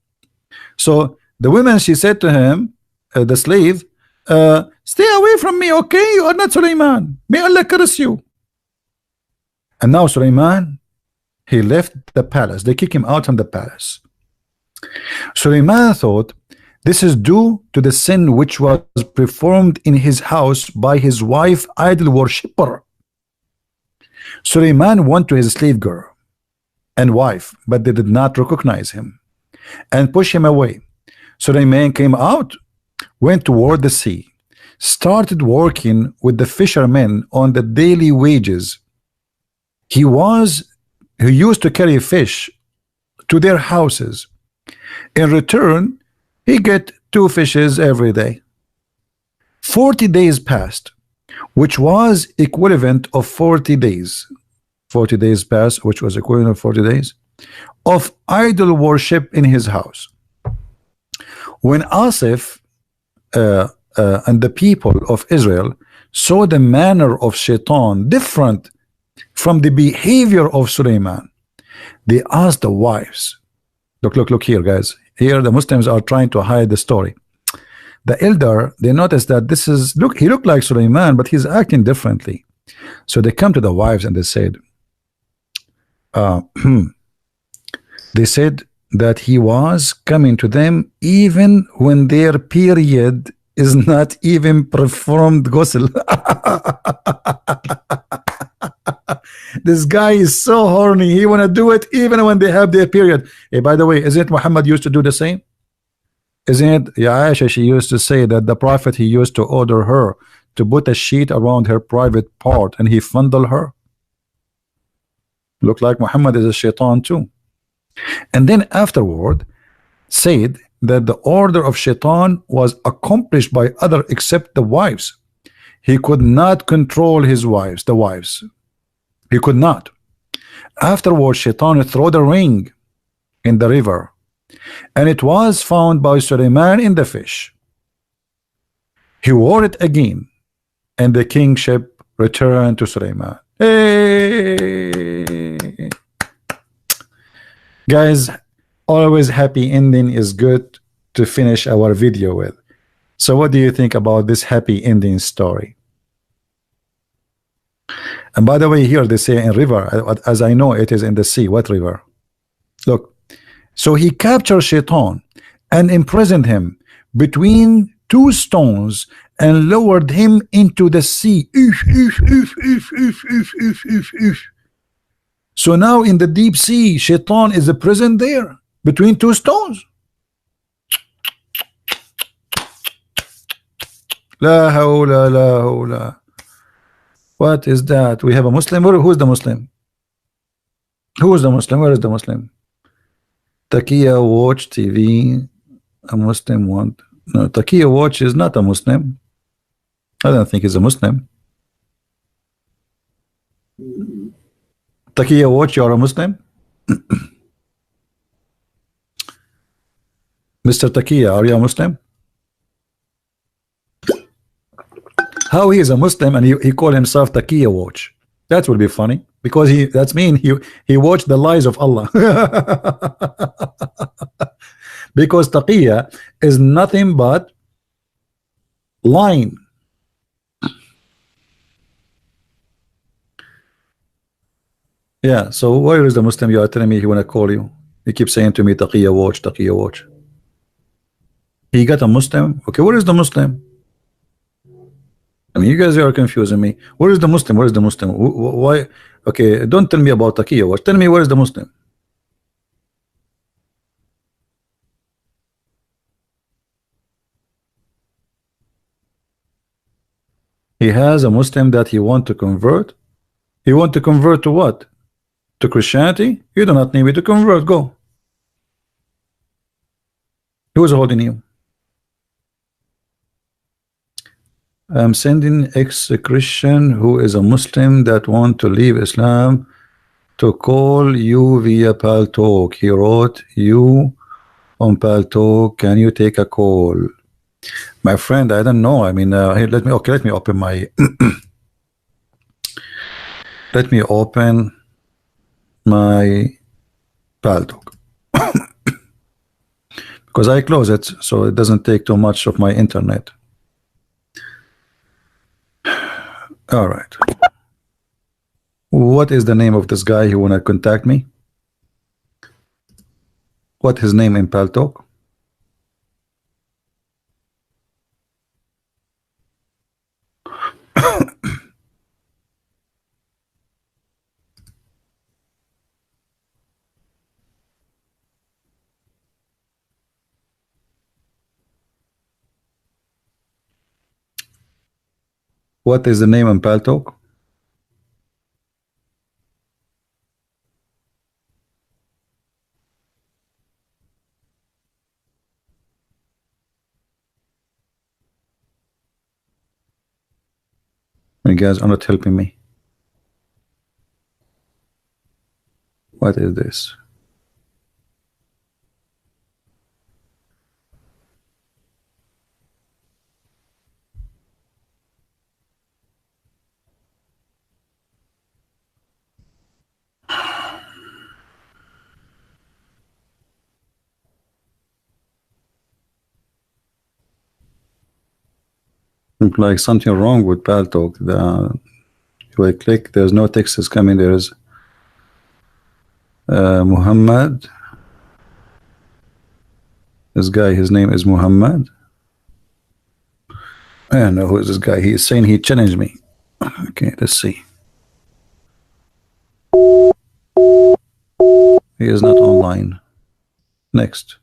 So the woman, she said to him, the slave, stay away from me, okay? You are not Suleiman. May Allah curse you. And now Suleiman, he left the palace. They kick him out from the palace. Suleiman thought, this is due to the sin which was performed in his house by his wife, idol worshipper. Suleiman went to his slave girl and wife, but they did not recognize him and push him away. Suleiman came out, went toward the sea, started working with the fishermen on the daily wages. He used to carry fish to their houses. In return, he get 2 fishes every day. 40 days passed, which was equivalent of 40 days. 40 days passed, which was equivalent of 40 days of idol worship in his house. When Asif and the people of Israel saw the manner of Shaitan different from the behavior of Suleiman, they asked the wives. Look here, guys. Here the Muslims are trying to hide the story. The elder, they noticed that this is, he looked like Suleiman, but he's acting differently. So they come to the wives and they said, they said that he was coming to them even when their period is not even performed ghusl. This guy is so horny. He want to do it even when they have their period. Hey, by the way, isn't Muhammad used to do the same? Isn't it? Yeah, Aisha, she used to say that the Prophet, he used to order her to put a sheet around her private part and he fondled her. Look like Muhammad is a shaitan too. And then afterward said that the order of shaitan was accomplished by other except the wives. He could not control his wives, the wives. He could not. Afterwards, shaitan threw the ring in the river, and it was found by Suleiman in the fish. He wore it again, and the kingship returned to Suleiman. Hey! Guys, always happy ending is good to finish our video with. So what do you think about this happy ending story? And by the way, here they say in river, as I know it is in the sea. What river? Look, so he captured Shaitan and imprisoned him between 2 stones and lowered him into the sea. So now in the deep sea, Shaitan is a prison there between 2 stones. La hawla la hawla. What is that? We have a Muslim. Who's the Muslim? Who is the Muslim? Where is the Muslim? Takia watch TV. A Muslim want. No, Takia watch is not a Muslim. I don't think he's a Muslim. Takia watch, you're a Muslim? Mr. Takia, are you a Muslim? How he is a Muslim and he call himself Taqiya watch? That will be funny because that's mean he watched the lies of Allah. Because Taqiya is nothing but lying. Yeah, so where is the Muslim you are telling me he want to call you? He keeps saying to me Taqiya watch, Taqiya watch. He got a Muslim? Okay, where is the Muslim? I mean, you guys are confusing me. Where is the Muslim? Where is the Muslim? Why? Okay, don't tell me about Taqiya watch. Tell me where is the Muslim? He has a Muslim that he want to convert. He want to convert to what? To Christianity? You do not need me to convert. Go. Who is holding you? I'm sending ex-Christian who is a Muslim that want to leave Islam to call you via Paltalk. He wrote you on Paltalk. Can you take a call? My friend, I don't know. I mean, here, let me open my let me open my Paltalk because I close it so it doesn't take too much of my internet. All right. What is the name of this guy who wanna contact me? What his name in Paltalk? What is the name on Paltalk? You guys are not helping me. What is this? Looks like something wrong with Paltalk. If I click, there's no text is coming. There's Muhammad. This guy, his name is Muhammad. I don't know who is this guy. He is saying he challenged me. Okay, let's see. He is not online. Next.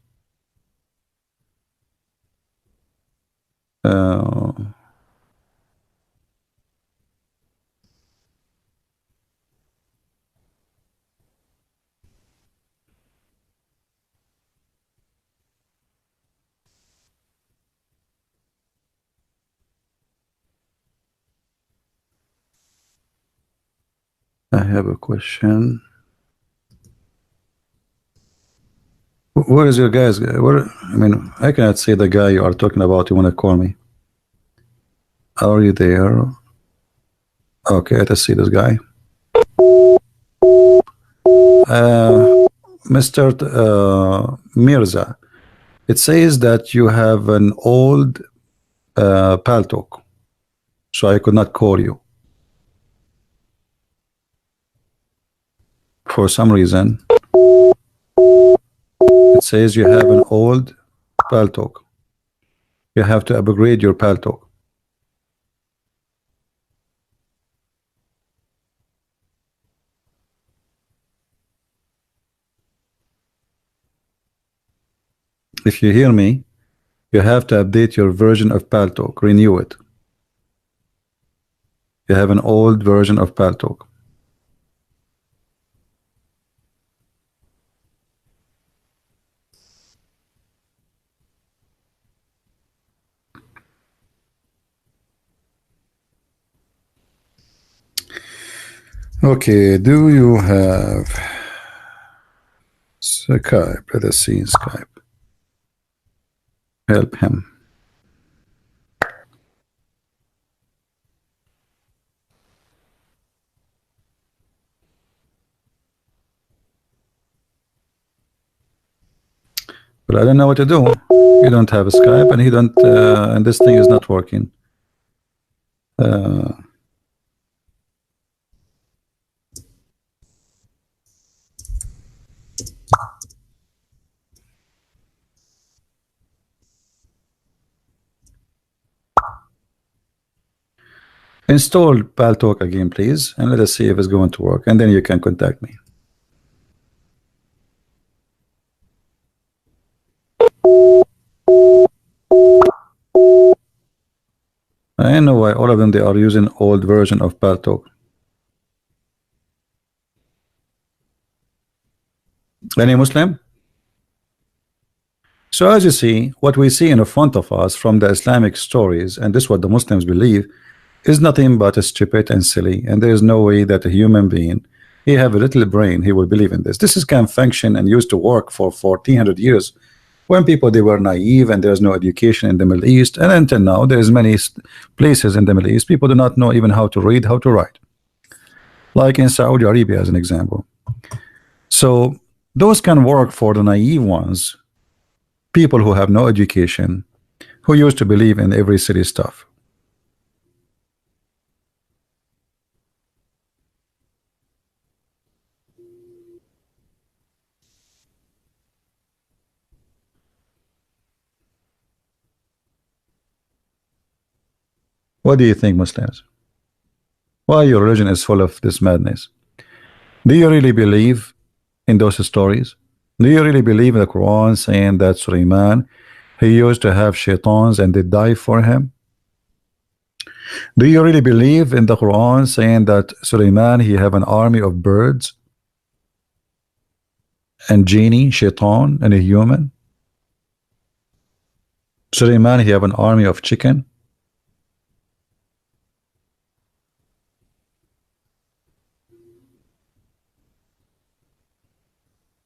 I have a question. Where is your guys? Where? I mean, I cannot see the guy you are talking about. You want to call me? Are you there? Okay, let's see this guy. Mr. Mirza, it says that you have an old Paltalk, so I could not call you. For some reason, it says you have an old Paltalk. You have to upgrade your Paltalk. If you hear me, you have to update your version of Paltalk, renew it. You have an old version of Paltalk. Okay, do you have Skype? Let us see Skype. Help him. But I don't know what to do. You don't have a Skype, and he don't, and this thing is not working. Install Paltalk again, please, and let us see if it's going to work, and then you can contact me. I know why all of them, they are using old version of Paltalk. Any Muslim? So as you see, what we see in front of us from the Islamic stories, and this is what the Muslims believe, is nothing but stupid and silly, and there is no way that a human being, he have a little brain, he will believe in this. This can function and used to work for 1400 years when people, they were naive and there's no education in the Middle East, and until now there's many places in the Middle East people do not know even how to read, how to write, like in Saudi Arabia as an example. So those can work for the naive ones, people who have no education, who used to believe in every silly stuff. What do you think, Muslims? Why your religion is full of this madness? Do you really believe in those stories? Do you really believe in the Quran saying that Sulaiman, he used to have shaitans and they die for him? Do you really believe in the Quran saying that Sulaiman he have an army of birds and genie, shaitan, and a human? Sulaiman he have an army of chicken?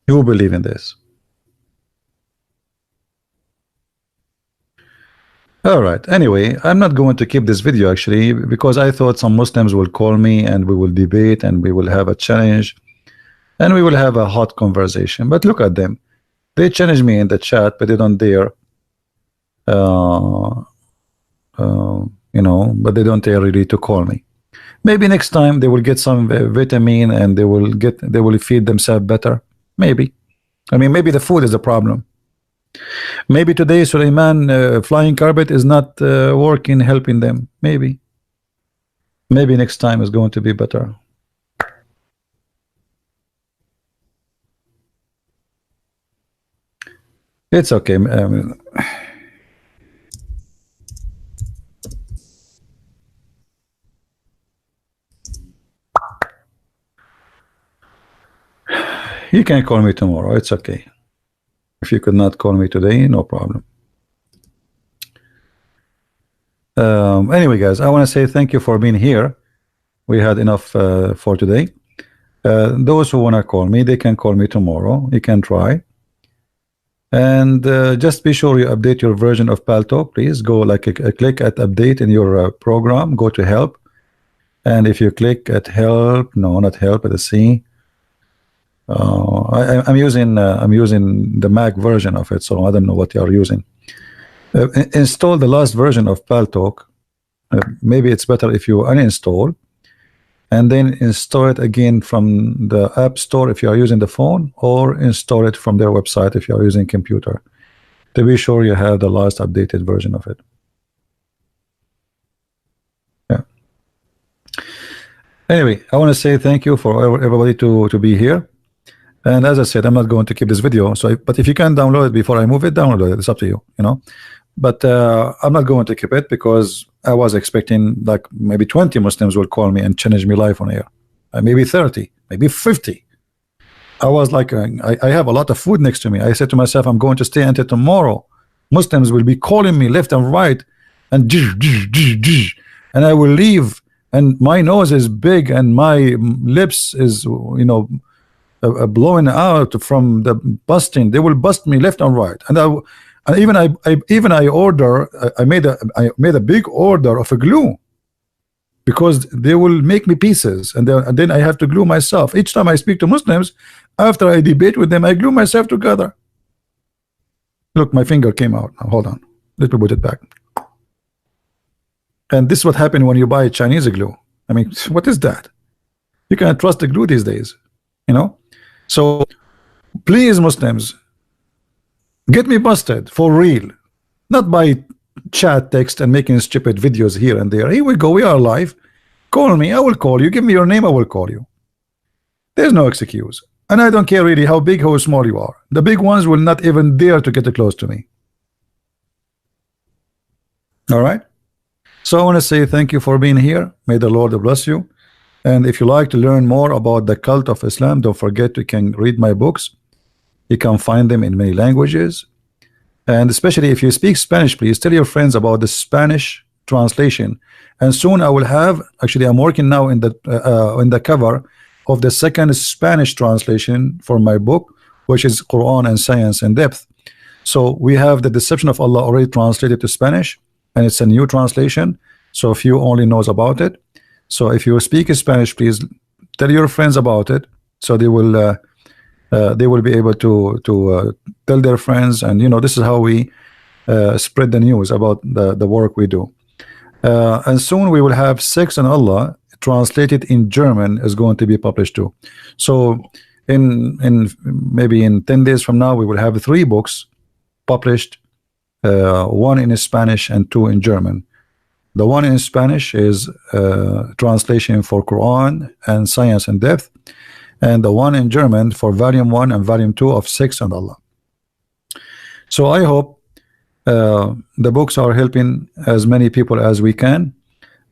You believe in this? All right. Anyway, I'm not going to keep this video actually because I thought some Muslims will call me and we will debate and we will have a challenge and we will have a hot conversation. But look at them. They challenge me in the chat, but they don't dare. You know, but they don't dare really to call me. Maybe next time they will get some vitamin and they will feed themselves better. Maybe. I mean, maybe the food is a problem. Maybe today Sulaiman flying carpet is not working, helping them. Maybe next time is going to be better. It's okay. You can call me tomorrow. It's okay. If you could not call me today, no problem. Anyway, guys, I want to say thank you for being here. We had enough for today. Those who want to call me, they can call me tomorrow. You can try. And just be sure you update your version of Paltalk. Please go like a click at update in your program. Go to help. And if you click at help, no, not help, at the C. I'm using the Mac version of it, so I don't know what you are using. Install the last version of Paltalk. Maybe it's better if you uninstall and then install it again from the App Store if you are using the phone, or install it from their website if you are using computer, to be sure you have the last updated version of it. Yeah. Anyway, I want to say thank you for everybody to be here. And as I said, I'm not going to keep this video. So, but if you can download it before I move it, download it. It's up to you, you know. But I'm not going to keep it because I was expecting like maybe 20 Muslims will call me and challenge me live on air. Maybe 30, maybe 50. I was like, I have a lot of food next to me. I said to myself, I'm going to stay until tomorrow. Muslims will be calling me left and right, and I will leave. And my nose is big, and my lips is, you know, blowing out from the busting. They will bust me left and right, and I made a big order of a glue because they will make me pieces, and then I have to glue myself. Each time I speak to Muslims, after I debate with them, I glue myself together. Look, my finger came out. Now, hold on, let me put it back. And this is what happened when you buy Chinese glue. I mean, what is that? You can't trust the glue these days, you know. So please, Muslims, get me busted for real, not by chat text and making stupid videos here and there. Here we go, we are live. Call me, I will call you. Give me your name, I will call you. There's no excuse. And I don't care really how big, how small you are. The big ones will not even dare to get close to me. All right. So I want to say thank you for being here. May the Lord bless you. And if you like to learn more about the cult of Islam, don't forget you can read my books. You can find them in many languages. And especially if you speak Spanish, please tell your friends about the Spanish translation. And soon I will have, actually I'm working now in the cover of the second Spanish translation for my book, which is Qur'an and Science in Depth. So we have the Deception of Allah already translated to Spanish, and it's a new translation, so few only knows about it. So if you speak Spanish, please tell your friends about it, so they will be able to tell their friends, and you know, this is how we spread the news about the work we do. And soon we will have Sex and Allah translated in German is going to be published too. So in maybe in 10 days from now, we will have 3 books published, 1 in Spanish and 2 in German. The one in Spanish is translation for Quran and Science in Depth, and the one in German for volume 1 and volume 2 of Sex and Allah. So I hope the books are helping as many people as we can.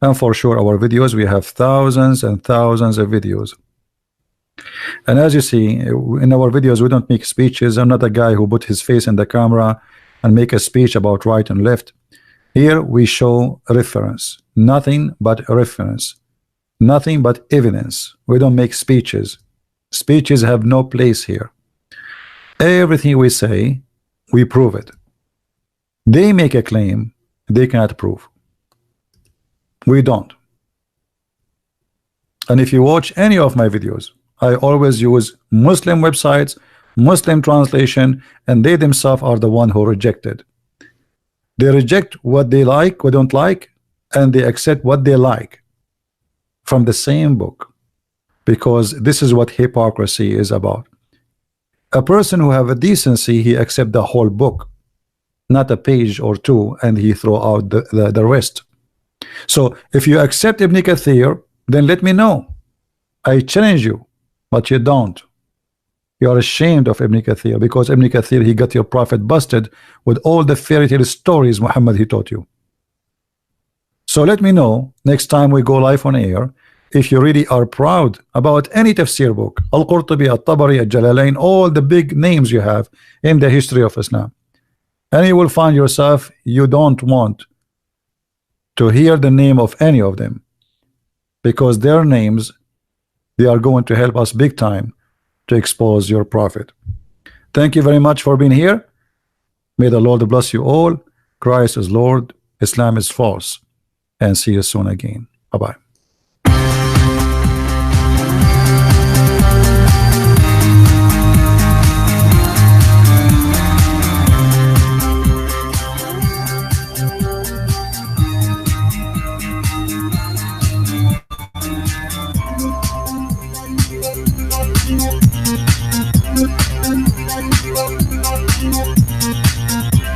And for sure our videos, we have thousands and thousands of videos. And as you see in our videos, we don't make speeches. I'm not a guy who put his face in the camera and make a speech about right and left. Here we show reference, nothing but reference, nothing but evidence. We don't make speeches. Speeches have no place here. Everything we say, we prove it. They make a claim they cannot prove. We don't. And if you watch any of my videos, I always use Muslim websites, Muslim translation, and they themselves are the one who rejected. They reject what they like, what they don't like, and they accept what they like from the same book, because this is what hypocrisy is about. A person who have a decency, he accept the whole book, not a page or two, and he throw out the rest. So if you accept Ibn Kathir, then let me know. I challenge you, but you don't. You are ashamed of Ibn Kathir, because Ibn Kathir, he got your prophet busted with all the fairy tale stories Muhammad he taught you. So let me know next time we go live on air if you really are proud about any tafsir book, Al-Qurtubi, Al-Tabari, Al-Jalalain, all the big names you have in the history of Islam. And you will find yourself, you don't want to hear the name of any of them, because their names, they are going to help us big time to expose your prophet. Thank you very much for being here. May the Lord bless you all. Christ is Lord, Islam is false, and see you soon again. Bye-bye.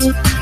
Thank you.